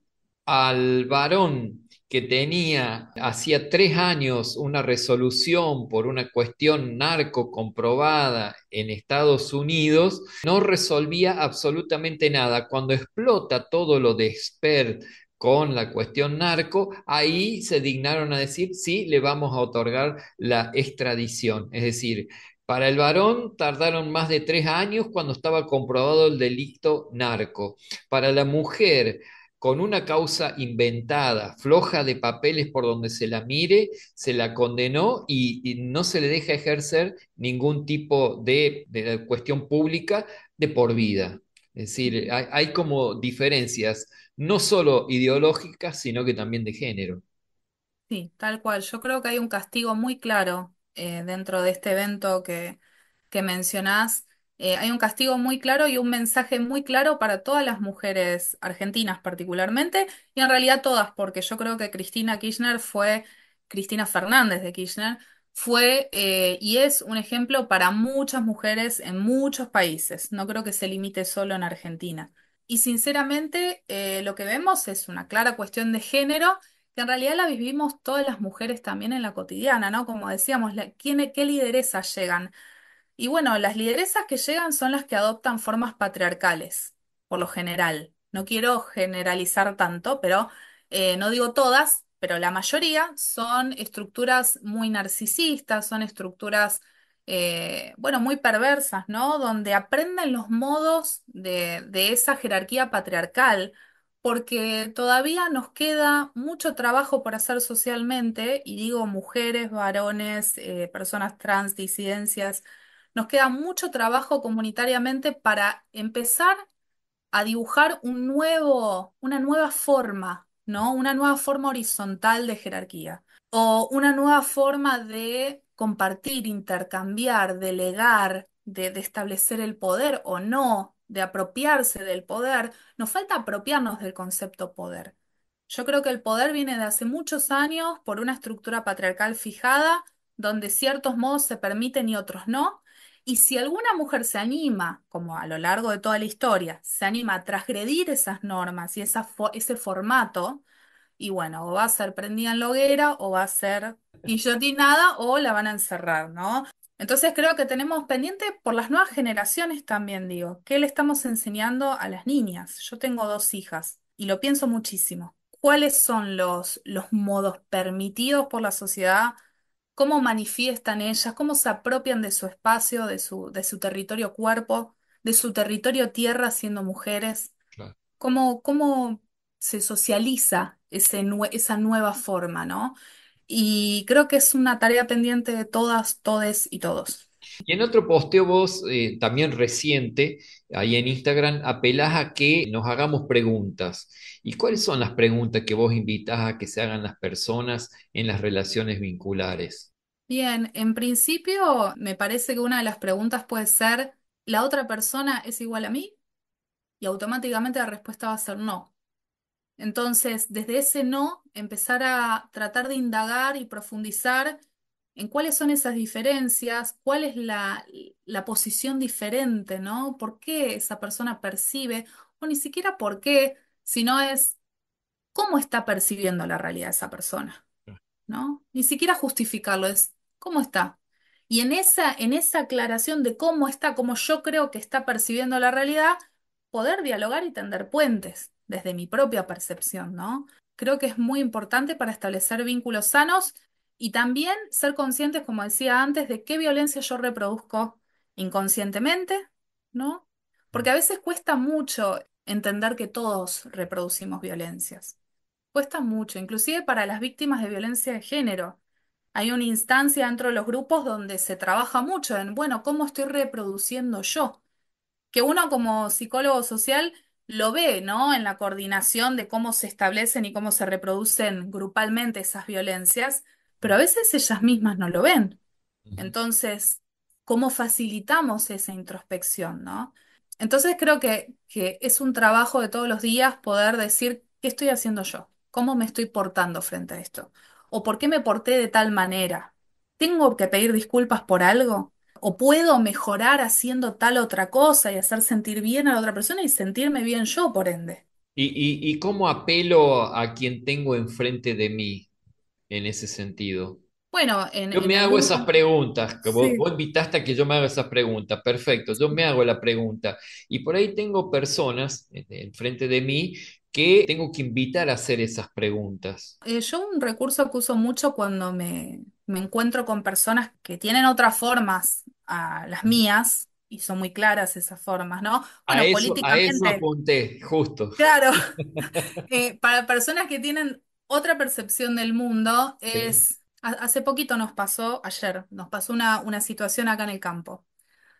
al varón que tenía hacía 3 años una resolución por una cuestión narco comprobada en Estados Unidos, no resolvía absolutamente nada. Cuando explota todo lo de expert con la cuestión narco, ahí se dignaron a decir, sí, le vamos a otorgar la extradición. Es decir, para el varón tardaron más de 3 años cuando estaba comprobado el delito narco. Para la mujer, con una causa inventada, floja de papeles por donde se la mire, se la condenó y no se le deja ejercer ningún tipo de cuestión pública de por vida. Es decir, hay como diferencias no solo ideológicas, sino que también de género. Sí, tal cual. Yo creo que hay un castigo muy claro dentro de este evento que mencionás. Hay un castigo muy claro y un mensaje muy claro para todas las mujeres argentinas particularmente, y en realidad todas, porque yo creo que Cristina Fernández de Kirchner, fue y es un ejemplo para muchas mujeres en muchos países. No creo que se limite solo en Argentina. Y sinceramente, lo que vemos es una clara cuestión de género que en realidad la vivimos todas las mujeres también en la cotidiana, ¿no? Como decíamos, ¿qué lideresas llegan? Y bueno, las lideresas que llegan son las que adoptan formas patriarcales, por lo general. No quiero generalizar tanto, pero no digo todas, pero la mayoría son estructuras muy narcisistas, son estructuras, bueno, muy perversas, ¿no? Donde aprenden los modos de esa jerarquía patriarcal, porque todavía nos queda mucho trabajo por hacer socialmente, y digo mujeres, varones, personas trans, disidencias. Nos queda mucho trabajo comunitariamente para empezar a dibujar una nueva forma, ¿no? Una nueva forma horizontal de jerarquía o una nueva forma de compartir, intercambiar, delegar, de establecer el poder o no, de apropiarse del poder. Nos falta apropiarnos del concepto poder. Yo creo que el poder viene de hace muchos años por una estructura patriarcal fijada, donde ciertos modos se permiten y otros no. Y si alguna mujer se anima, como a lo largo de toda la historia, se anima a transgredir esas normas y ese formato, y bueno, o va a ser prendida en la hoguera, o va a ser guillotinada, o la van a encerrar, ¿no? Entonces creo que tenemos pendiente por las nuevas generaciones también, digo, ¿qué le estamos enseñando a las niñas? Yo tengo dos hijas y lo pienso muchísimo. ¿Cuáles son los modos permitidos por la sociedad? ¿Cómo manifiestan ellas? ¿Cómo se apropian de su espacio, de su territorio cuerpo, de su territorio tierra siendo mujeres? Claro. ¿Cómo se socializa esa nueva forma, ¿no? Y creo que es una tarea pendiente de todas, todes y todos. Y en otro posteo vos, también reciente, ahí en Instagram, apelás a que nos hagamos preguntas. ¿Y cuáles son las preguntas que vos invitás a que se hagan las personas en las relaciones vinculares? Bien, en principio me parece que una de las preguntas puede ser, ¿la otra persona es igual a mí? Y automáticamente la respuesta va a ser no. Entonces, desde ese no, empezar a tratar de indagar y profundizar en cuáles son esas diferencias, cuál es la posición diferente, ¿no? ¿Por qué esa persona percibe, o ni siquiera por qué, sino es cómo está percibiendo la realidad esa persona, ¿no? Ni siquiera justificarlo, es cómo está. Y en esa aclaración de cómo está, cómo yo creo que está percibiendo la realidad, poder dialogar y tender puentes desde mi propia percepción, ¿no? Creo que es muy importante para establecer vínculos sanos y también ser conscientes, como decía antes, de qué violencia yo reproduzco inconscientemente, ¿no? Porque a veces cuesta mucho entender que todos reproducimos violencias. Cuesta mucho, inclusive para las víctimas de violencia de género. Hay una instancia dentro de los grupos donde se trabaja mucho en, bueno, ¿cómo estoy reproduciendo yo? Que uno como psicólogo social lo ve, ¿no? En la coordinación de cómo se establecen y cómo se reproducen grupalmente esas violencias, pero a veces ellas mismas no lo ven. Ujú. Entonces, ¿cómo facilitamos esa introspección, ¿no? Entonces creo que es un trabajo de todos los días poder decir, ¿qué estoy haciendo yo? ¿Cómo me estoy portando frente a esto? ¿O por qué me porté de tal manera? ¿Tengo que pedir disculpas por algo? ¿O puedo mejorar haciendo tal otra cosa y hacer sentir bien a la otra persona y sentirme bien yo, por ende? Y cómo apelo a quien tengo enfrente de mí en ese sentido? Bueno, en, Yo en me hago esas algún... preguntas, que Sí. vos invitaste a que yo me haga esas preguntas, perfecto, yo me hago la pregunta. Y por ahí tengo personas enfrente de mí que tengo que invitar a hacer esas preguntas. Yo un recurso que uso mucho cuando me encuentro con personas que tienen otras formas a las mías, y son muy claras esas formas, ¿no? Bueno, A eso políticamente, apunté, justo. claro, para personas que tienen otra percepción del mundo, Sí. hace poquito nos pasó, ayer, nos pasó una situación acá en el campo,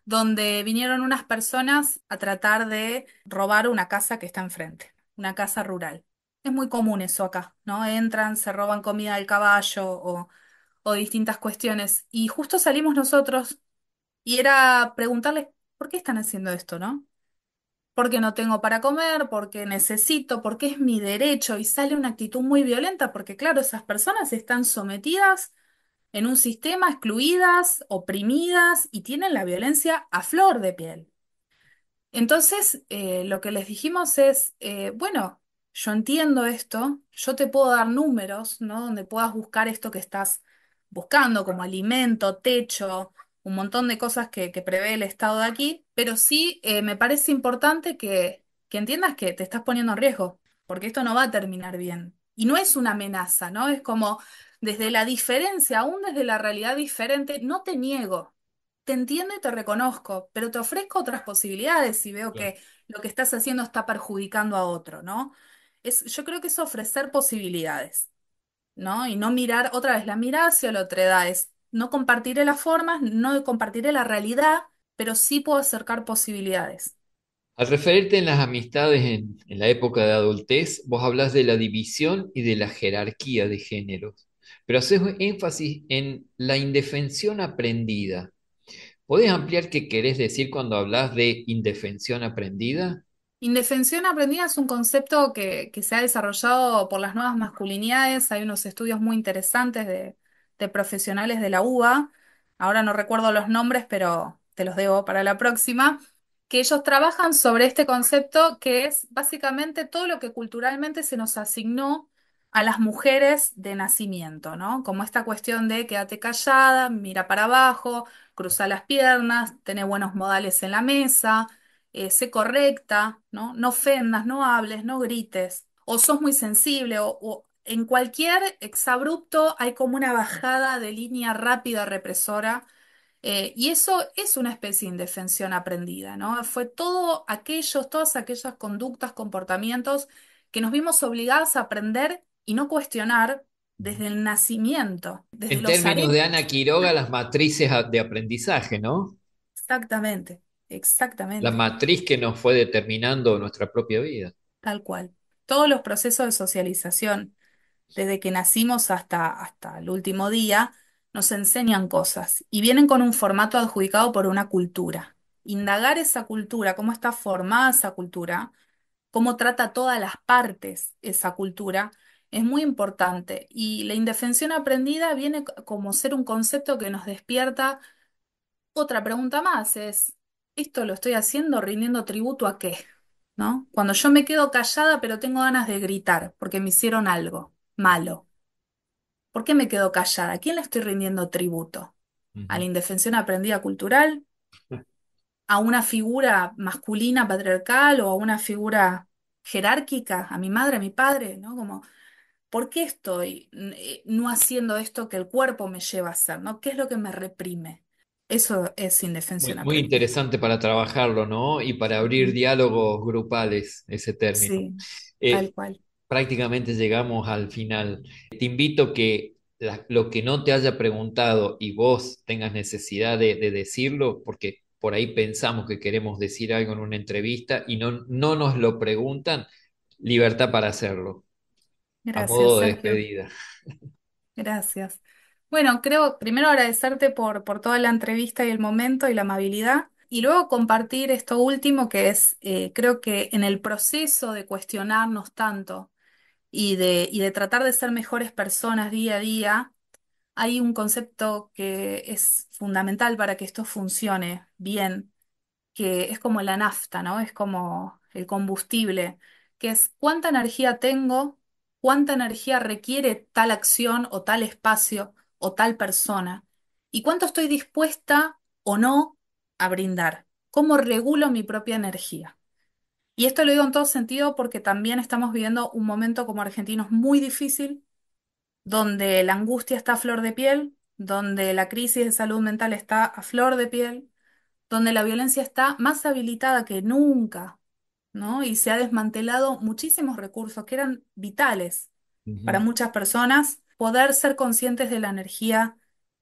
donde vinieron unas personas a tratar de robar una casa que está enfrente, una casa rural. Es muy común eso acá, ¿no? Entran, se roban comida del caballo o distintas cuestiones. Y justo salimos nosotros y era preguntarles, ¿por qué están haciendo esto, no? Porque no tengo para comer, porque necesito, porque es mi derecho. Y sale una actitud muy violenta, porque claro, esas personas están sometidas en un sistema, excluidas, oprimidas y tienen la violencia a flor de piel. Entonces, lo que les dijimos es, bueno, yo entiendo esto, yo te puedo dar números, ¿no? Donde puedas buscar esto que estás buscando, como alimento, techo, un montón de cosas que prevé el Estado de aquí, pero sí me parece importante que entiendas que te estás poniendo en riesgo, porque esto no va a terminar bien. Y no es una amenaza, ¿no? Es como desde la diferencia, aún desde la realidad diferente, no te niego. Te entiendo y te reconozco, pero te ofrezco otras posibilidades si veo Claro. que lo que estás haciendo está perjudicando a otro, ¿no? Yo creo que es ofrecer posibilidades, ¿no? Y no mirar otra vez la mirada hacia la otredad, es no compartiré las formas, no compartiré la realidad, pero sí puedo acercar posibilidades. Al referirte en las amistades en la época de adultez, vos hablas de la división y de la jerarquía de géneros, pero haces énfasis en la indefensión aprendida. ¿Podés ampliar qué querés decir cuando hablas de indefensión aprendida? Indefensión aprendida es un concepto que se ha desarrollado por las nuevas masculinidades. Hay unos estudios muy interesantes de profesionales de la UBA. Ahora no recuerdo los nombres, pero te los debo para la próxima. Que ellos trabajan sobre este concepto que es básicamente todo lo que culturalmente se nos asignó a las mujeres de nacimiento, ¿no? Como esta cuestión de quédate callada, mira para abajo, cruza las piernas, tener buenos modales en la mesa, sé correcta, ¿no? No ofendas, no hables, no grites, o sos muy sensible, o en cualquier exabrupto hay como una bajada de línea rápida represora, y eso es una especie de indefensión aprendida, ¿no? Fue todas aquellas conductas, comportamientos que nos vimos obligadas a aprender y no cuestionar desde el nacimiento, desde En los términos de Ana aretes. Quiroga, las matrices de aprendizaje, ¿no? Exactamente, La exactamente. matriz que nos fue determinando nuestra propia vida. Tal cual. Todos los procesos de socialización, desde que nacimos hasta el último día, nos enseñan cosas y vienen con un formato adjudicado por una cultura. Indagar esa cultura, cómo está formada esa cultura, cómo trata todas las partes esa cultura, es muy importante. Y la indefensión aprendida viene como ser un concepto que nos despierta. Otra pregunta más es, ¿esto lo estoy haciendo rindiendo tributo a qué? ¿No? Cuando yo me quedo callada pero tengo ganas de gritar porque me hicieron algo malo. ¿Por qué me quedo callada? ¿A quién le estoy rindiendo tributo? ¿A la Ujú. indefensión aprendida cultural? ¿A una figura masculina patriarcal o a una figura jerárquica? ¿A mi madre, a mi padre? ¿No? Como, ¿por qué estoy no haciendo esto que el cuerpo me lleva a hacer? ¿No? ¿Qué es lo que me reprime? Eso es indefensión Muy aprendida. interesante para trabajarlo, ¿no? Y para abrir Mm. diálogos grupales, ese término. Sí, tal Eh, cual. Prácticamente llegamos al final. Te invito que lo que no te haya preguntado y vos tengas necesidad de decirlo, porque por ahí pensamos que queremos decir algo en una entrevista y no nos lo preguntan, libertad para hacerlo, a Gracias, modo de Sergio. despedida. Gracias. Bueno, creo primero agradecerte por toda la entrevista y el momento y la amabilidad. Y luego compartir esto último que es, creo que en el proceso de cuestionarnos tanto y de tratar de ser mejores personas día a día, hay un concepto que es fundamental para que esto funcione bien, que es como la nafta, ¿no? Es como el combustible, que es cuánta energía tengo, cuánta energía requiere tal acción o tal espacio o tal persona, y cuánto estoy dispuesta o no a brindar, cómo regulo mi propia energía. Y esto lo digo en todo sentido porque también estamos viviendo un momento como argentinos muy difícil, donde la angustia está a flor de piel, donde la crisis de salud mental está a flor de piel, donde la violencia está más habilitada que nunca, ¿no? Y se ha desmantelado muchísimos recursos que eran vitales para Ujú. muchas personas, poder ser conscientes de la energía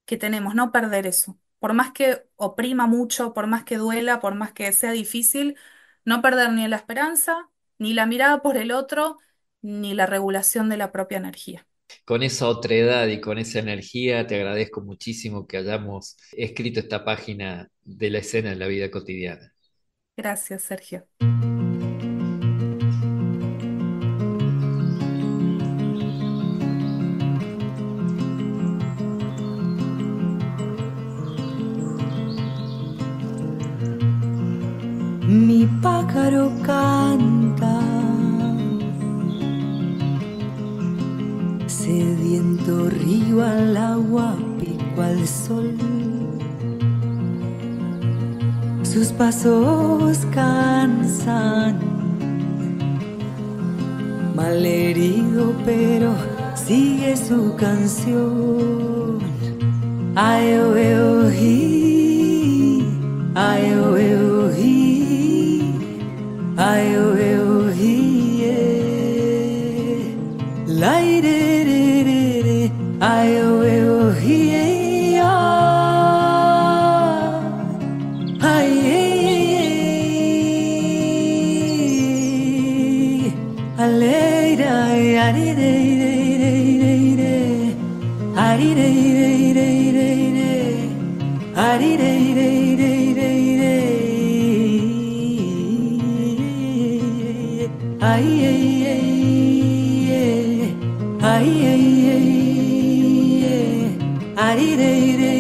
que tenemos, no perder eso. Por más que oprima mucho, por más que duela, por más que sea difícil, no perder ni la esperanza, ni la mirada por el otro, ni la regulación de la propia energía. Con esa otredad y con esa energía, te agradezco muchísimo que hayamos escrito esta página de la escena en la vida cotidiana. Gracias, Sergio. Mi pájaro canta, sediento río al agua, pico al sol. Sus pasos cansan, malherido pero sigue su canción. Ay, oh, oh, hi, ay, oh, oh, hi, ay, oh, oh, hi, yeah. La, re, re, re, re, ay, oh, oh, hi, yeah. Ay, aleira, ari, re, re, re, re, re, ari, re, re, re, re, re, ari, re, re, re, re, re. Ay, ay, ay, ay, ay, ay, ari, re, re,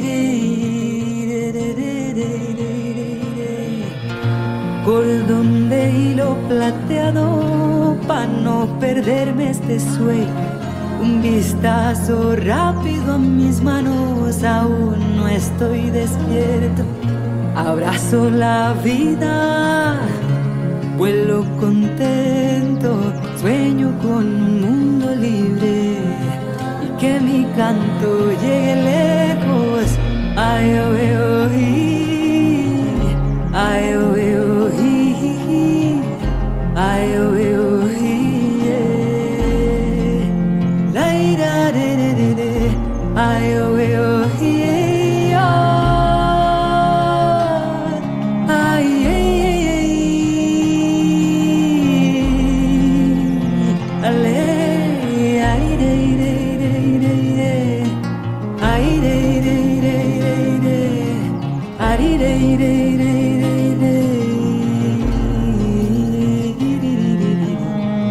re, re, re, re, re. Cordón de hilo plateado para no perderme este sueño. Un vistazo rápido a mis manos, aún no estoy despierto. Abrazo la vida, vuelo contento, sueño con un mundo libre y que mi canto llegue lejos. Ay, oh, oh, ay, oh, oh, ay, oh, oh, yeah. La, ira, re, re, re, re. Ay, oh, oh, yeah. Ay, ay, ay, ay. Ale, ay, re, re, re, re, re. Ay, re, re, re, re, re. Ay, re, re, re, re, re.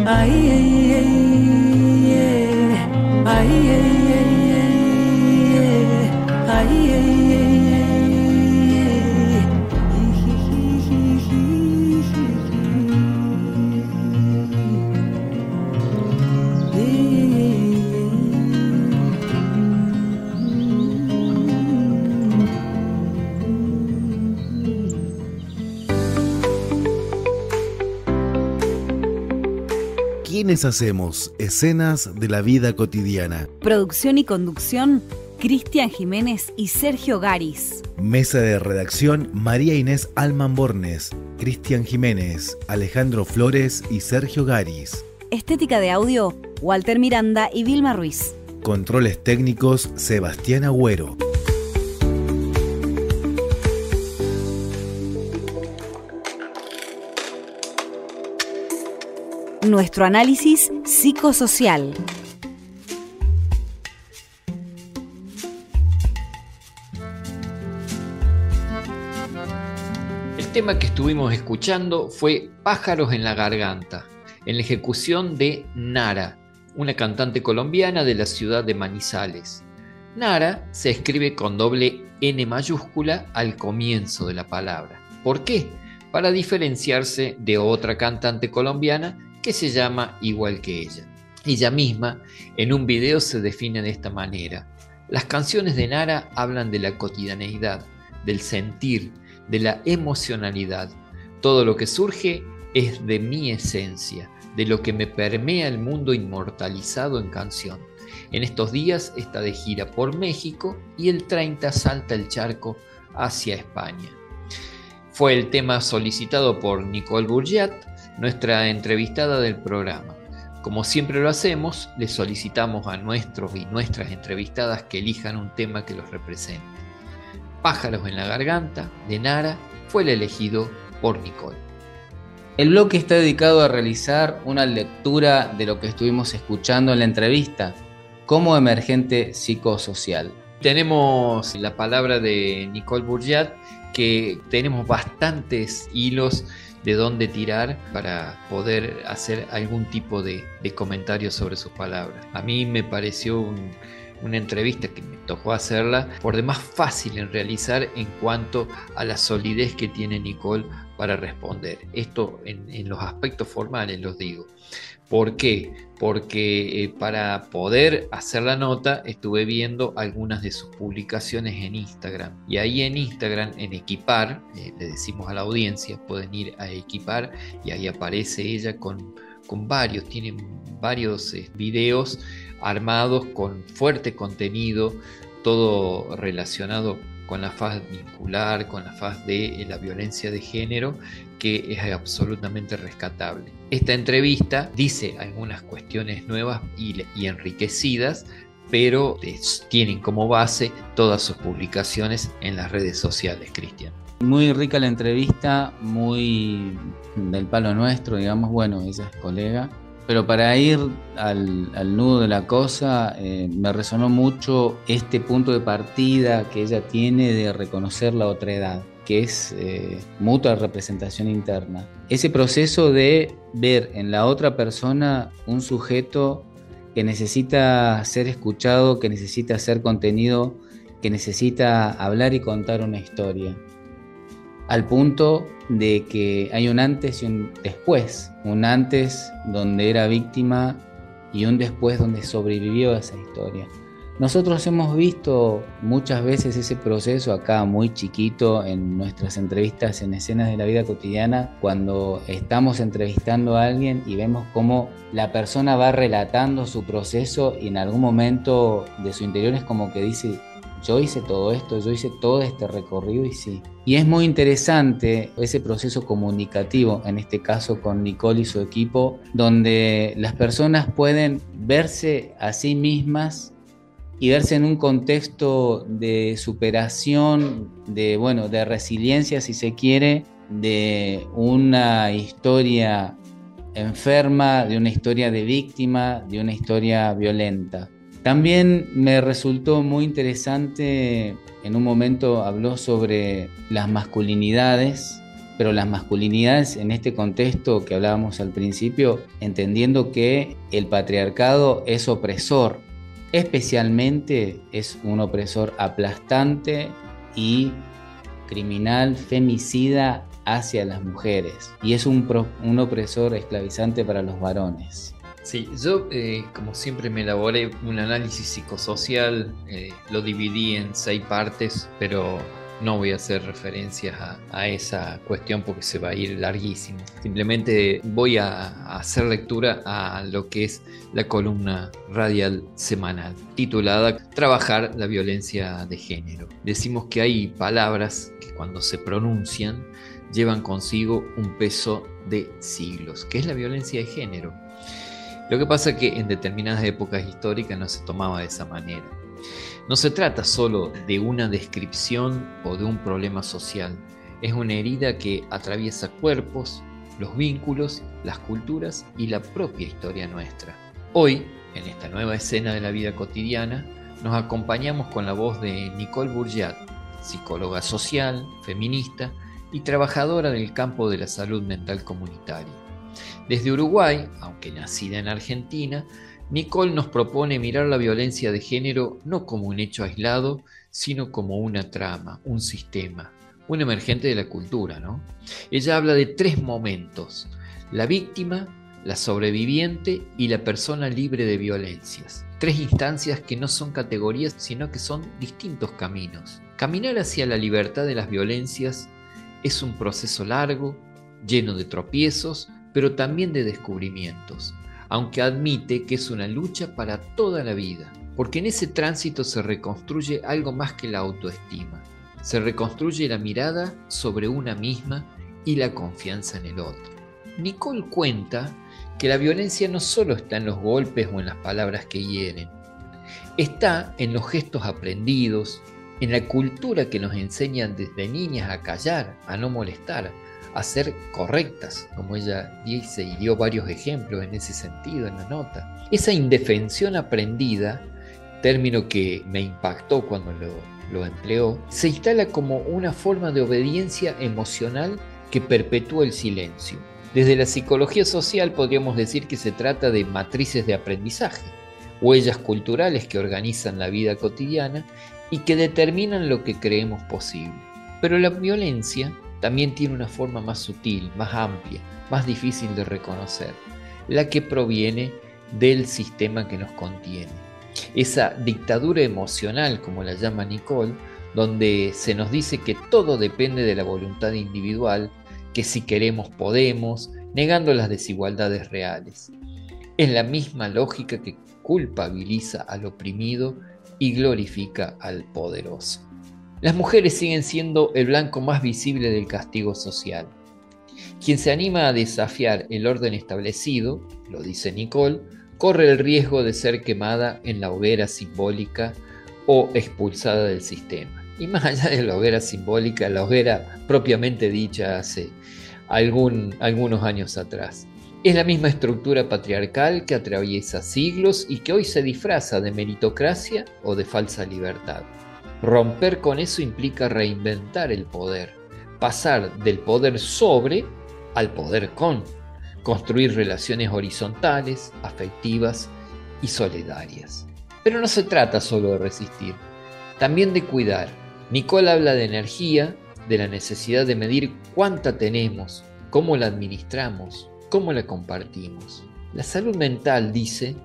Ay, ay, ay. ¿Quiénes hacemos escenas de la vida cotidiana? Producción y conducción, Cristian Jiménez y Sergio Garis. Mesa de redacción, María Inés Alman Bornes, Cristian Jiménez, Alejandro Flores y Sergio Garis. Estética de audio, Walter Miranda y Vilma Ruiz. Controles técnicos, Sebastián Agüero. Nuestro análisis psicosocial. El tema que estuvimos escuchando fue Pájaros en la Garganta, en la ejecución de Nara, una cantante colombiana de la ciudad de Manizales. Nara se escribe con doble N mayúscula al comienzo de la palabra. ¿Por qué? Para diferenciarse de otra cantante colombiana que se llama igual que ella. Ella misma en un video se define de esta manera: las canciones de Nara hablan de la cotidianeidad, del sentir, de la emocionalidad. Todo lo que surge es de mi esencia, de lo que me permea el mundo inmortalizado en canción. En estos días está de gira por México y el 30 salta el charco hacia España. Fue el tema solicitado por Nicole Bourget, nuestra entrevistada del programa. Como siempre lo hacemos, le solicitamos a nuestros y nuestras entrevistadas que elijan un tema que los represente. Pájaros en la Garganta, de Nara, fue el elegido por Nicole. El bloque está dedicado a realizar una lectura de lo que estuvimos escuchando en la entrevista como emergente psicosocial. Tenemos la palabra de Nicole Bourget, que tenemos bastantes hilos de dónde tirar para poder hacer algún tipo de comentario sobre sus palabras. A mí me pareció una entrevista que me tocó hacerla por demás fácil en realizar en cuanto a la solidez que tiene Nicole para responder. Esto en los aspectos formales los digo. ¿Por qué? Porque para poder hacer la nota estuve viendo algunas de sus publicaciones en Instagram. Y ahí en Instagram, en Equipar, le decimos a la audiencia, pueden ir a Equipar y ahí aparece ella con varios, tiene varios videos armados con fuerte contenido, todo relacionado con la faz vincular, con la faz de la violencia de género, que es absolutamente rescatable. Esta entrevista dice algunas cuestiones nuevas y enriquecidas, pero tienen como base todas sus publicaciones en las redes sociales, Cristian. Muy rica la entrevista, muy del palo nuestro, digamos. Bueno, ella es colega. Pero para ir al nudo de la cosa, me resonó mucho este punto de partida que ella tiene de reconocer la otredad, que es mutua representación interna. Ese proceso de ver en la otra persona un sujeto que necesita ser escuchado, que necesita ser contenido, que necesita hablar y contar una historia. Al punto de que hay un antes y un después. Un antes donde era víctima y un después donde sobrevivió a esa historia. Nosotros hemos visto muchas veces ese proceso acá muy chiquito en nuestras entrevistas en Escenas de la Vida Cotidiana, cuando estamos entrevistando a alguien y vemos cómo la persona va relatando su proceso y en algún momento de su interior es como que dice: yo hice todo esto, yo hice todo este recorrido y sí. Y es muy interesante ese proceso comunicativo, en este caso con Nicole y su equipo, donde las personas pueden verse a sí mismas y verse en un contexto de superación, de resiliencia, si se quiere, de una historia enferma, de una historia de víctima, de una historia violenta. También me resultó muy interesante, en un momento habló sobre las masculinidades, pero las masculinidades en este contexto que hablábamos al principio, entendiendo que el patriarcado es opresor Especialmente es un opresor aplastante y criminal, femicida hacia las mujeres, y es un opresor esclavizante para los varones. Sí, yo como siempre me elaboré un análisis psicosocial, lo dividí en 6 partes, pero no voy a hacer referencias a esa cuestión porque se va a ir larguísimo. Simplemente voy a hacer lectura a lo que es la columna radial semanal, titulada Trabajar la violencia de género. Decimos que hay palabras que cuando se pronuncian llevan consigo un peso de siglos, que es la violencia de género. Lo que pasa es que en determinadas épocas históricas no se tomaba de esa manera. No se trata solo de una descripción o de un problema social, es una herida que atraviesa cuerpos, los vínculos, las culturas y la propia historia nuestra. Hoy, en esta nueva escena de la vida cotidiana, nos acompañamos con la voz de Nicole Bourgeat, psicóloga social, feminista y trabajadora del campo de la salud mental comunitaria. Desde Uruguay, aunque nacida en Argentina, Nicole nos propone mirar la violencia de género no como un hecho aislado, sino como una trama, un sistema, un emergente de la cultura, ¿no? Ella habla de 3 momentos: la víctima, la sobreviviente y la persona libre de violencias. 3 instancias que no son categorías, sino que son distintos caminos. Caminar hacia la libertad de las violencias es un proceso largo, lleno de tropiezos, pero también de descubrimientos, aunque admite que es una lucha para toda la vida, porque en ese tránsito se reconstruye algo más que la autoestima, se reconstruye la mirada sobre una misma y la confianza en el otro. Nicole cuenta que la violencia no solo está en los golpes o en las palabras que hieren, está en los gestos aprendidos, en la cultura que nos enseñan desde niñas a callar, a no molestar, a ser correctas, como ella dice y dio varios ejemplos en ese sentido en la nota. Esa indefensión aprendida, término que me impactó cuando lo empleó, se instala como una forma de obediencia emocional que perpetúa el silencio. Desde la psicología social podríamos decir que se trata de matrices de aprendizaje, huellas culturales que organizan la vida cotidiana y que determinan lo que creemos posible. Pero la violencia también tiene una forma más sutil, más amplia, más difícil de reconocer, la que proviene del sistema que nos contiene. Esa dictadura emocional, como la llama Nicole, donde se nos dice que todo depende de la voluntad individual, que si queremos podemos, negando las desigualdades reales. Es la misma lógica que culpabiliza al oprimido y glorifica al poderoso. Las mujeres siguen siendo el blanco más visible del castigo social. Quien se anima a desafiar el orden establecido, lo dice Nicole, corre el riesgo de ser quemada en la hoguera simbólica o expulsada del sistema. Y más allá de la hoguera simbólica, la hoguera propiamente dicha hace algunos años atrás. Es la misma estructura patriarcal que atraviesa siglos y que hoy se disfraza de meritocracia o de falsa libertad. Romper con eso implica reinventar el poder, pasar del poder sobre al poder con, construir relaciones horizontales, afectivas y solidarias. Pero no se trata solo de resistir, también de cuidar. Nicole habla de energía, de la necesidad de medir cuánta tenemos, cómo la administramos, cómo la compartimos. La salud mental, dice,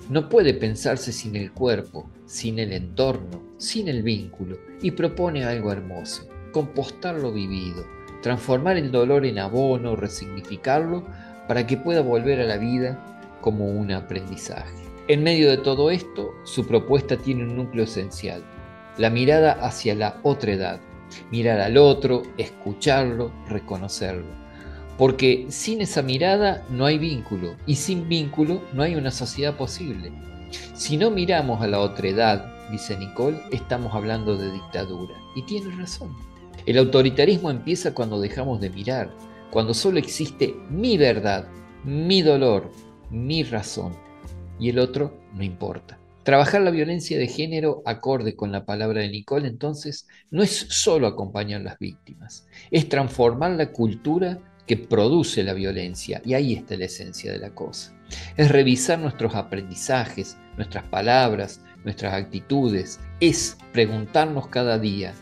no puede pensarse sin el cuerpo, sin el entorno, sin el vínculo, y propone algo hermoso: compostar lo vivido, transformar el dolor en abono, resignificarlo para que pueda volver a la vida como un aprendizaje. En medio de todo esto, su propuesta tiene un núcleo esencial: la mirada hacia la otredad, mirar al otro, escucharlo, reconocerlo. Porque sin esa mirada no hay vínculo, y sin vínculo no hay una sociedad posible. Si no miramos a la otredad, dice Nicole, estamos hablando de dictadura. Y tiene razón. El autoritarismo empieza cuando dejamos de mirar, cuando solo existe mi verdad, mi dolor, mi razón, y el otro no importa. Trabajar la violencia de género acorde con la palabra de Nicole, entonces, no es solo acompañar a las víctimas, es transformar la cultura que produce la violencia, y ahí está la esencia de la cosa. Es revisar nuestros aprendizajes, nuestras palabras, nuestras actitudes, es preguntarnos cada día,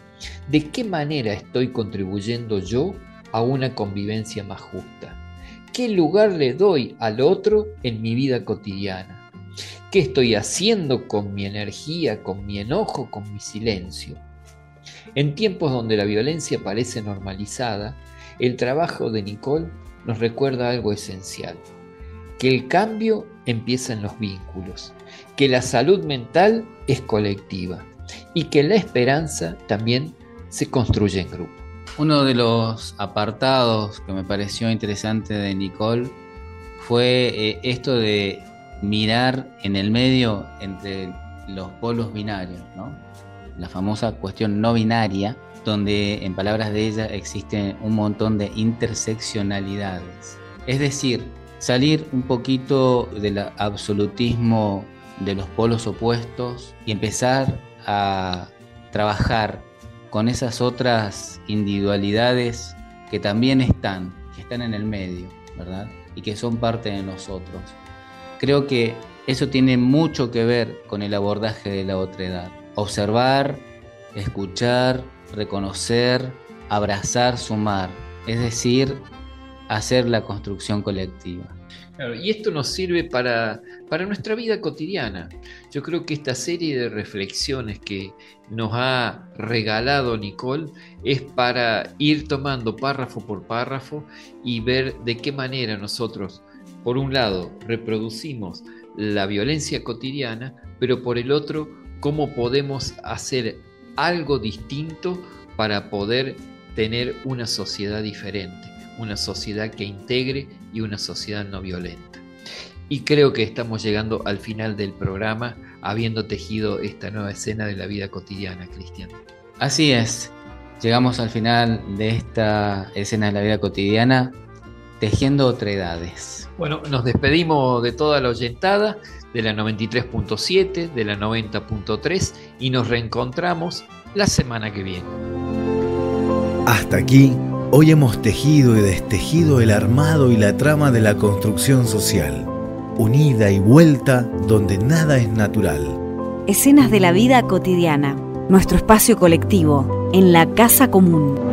¿de qué manera estoy contribuyendo yo a una convivencia más justa? ¿Qué lugar le doy al otro en mi vida cotidiana? ¿Qué estoy haciendo con mi energía, con mi enojo, con mi silencio? En tiempos donde la violencia parece normalizada, el trabajo de Nicole nos recuerda algo esencial, que el cambio empieza en los vínculos, que la salud mental es colectiva y que la esperanza también se construye en grupo. Uno de los apartados que me pareció interesante de Nicole fue esto de mirar en el medio entre los polos binarios, ¿no? La famosa cuestión no binaria, donde en palabras de ella existen un montón de interseccionalidades. Es decir, salir un poquito del absolutismo de los polos opuestos y empezar a trabajar con esas otras individualidades que también están en el medio, ¿verdad? Y que son parte de nosotros. Creo que eso tiene mucho que ver con el abordaje de la otredad. Observar, escuchar, reconocer, abrazar, sumar. Es decir, hacer la construcción colectiva. Claro, y esto nos sirve para nuestra vida cotidiana. Yo creo que esta serie de reflexiones que nos ha regalado Nicole es para ir tomando párrafo por párrafo y ver de qué manera nosotros, por un lado, reproducimos la violencia cotidiana, pero por el otro, cómo podemos hacer algo distinto para poder tener una sociedad diferente, una sociedad que integre y una sociedad no violenta. Y creo que estamos llegando al final del programa, habiendo tejido esta nueva escena de la vida cotidiana, Cristian. Así es, llegamos al final de esta escena de la vida cotidiana, tejiendo otredades. Bueno, nos despedimos de toda la oyentada, de la 93.7, de la 90.3 y nos reencontramos la semana que viene. Hasta aquí, hoy hemos tejido y destejido el armado y la trama de la construcción social. Unida y vuelta donde nada es natural. Escenas de la vida cotidiana, nuestro espacio colectivo, en la casa común.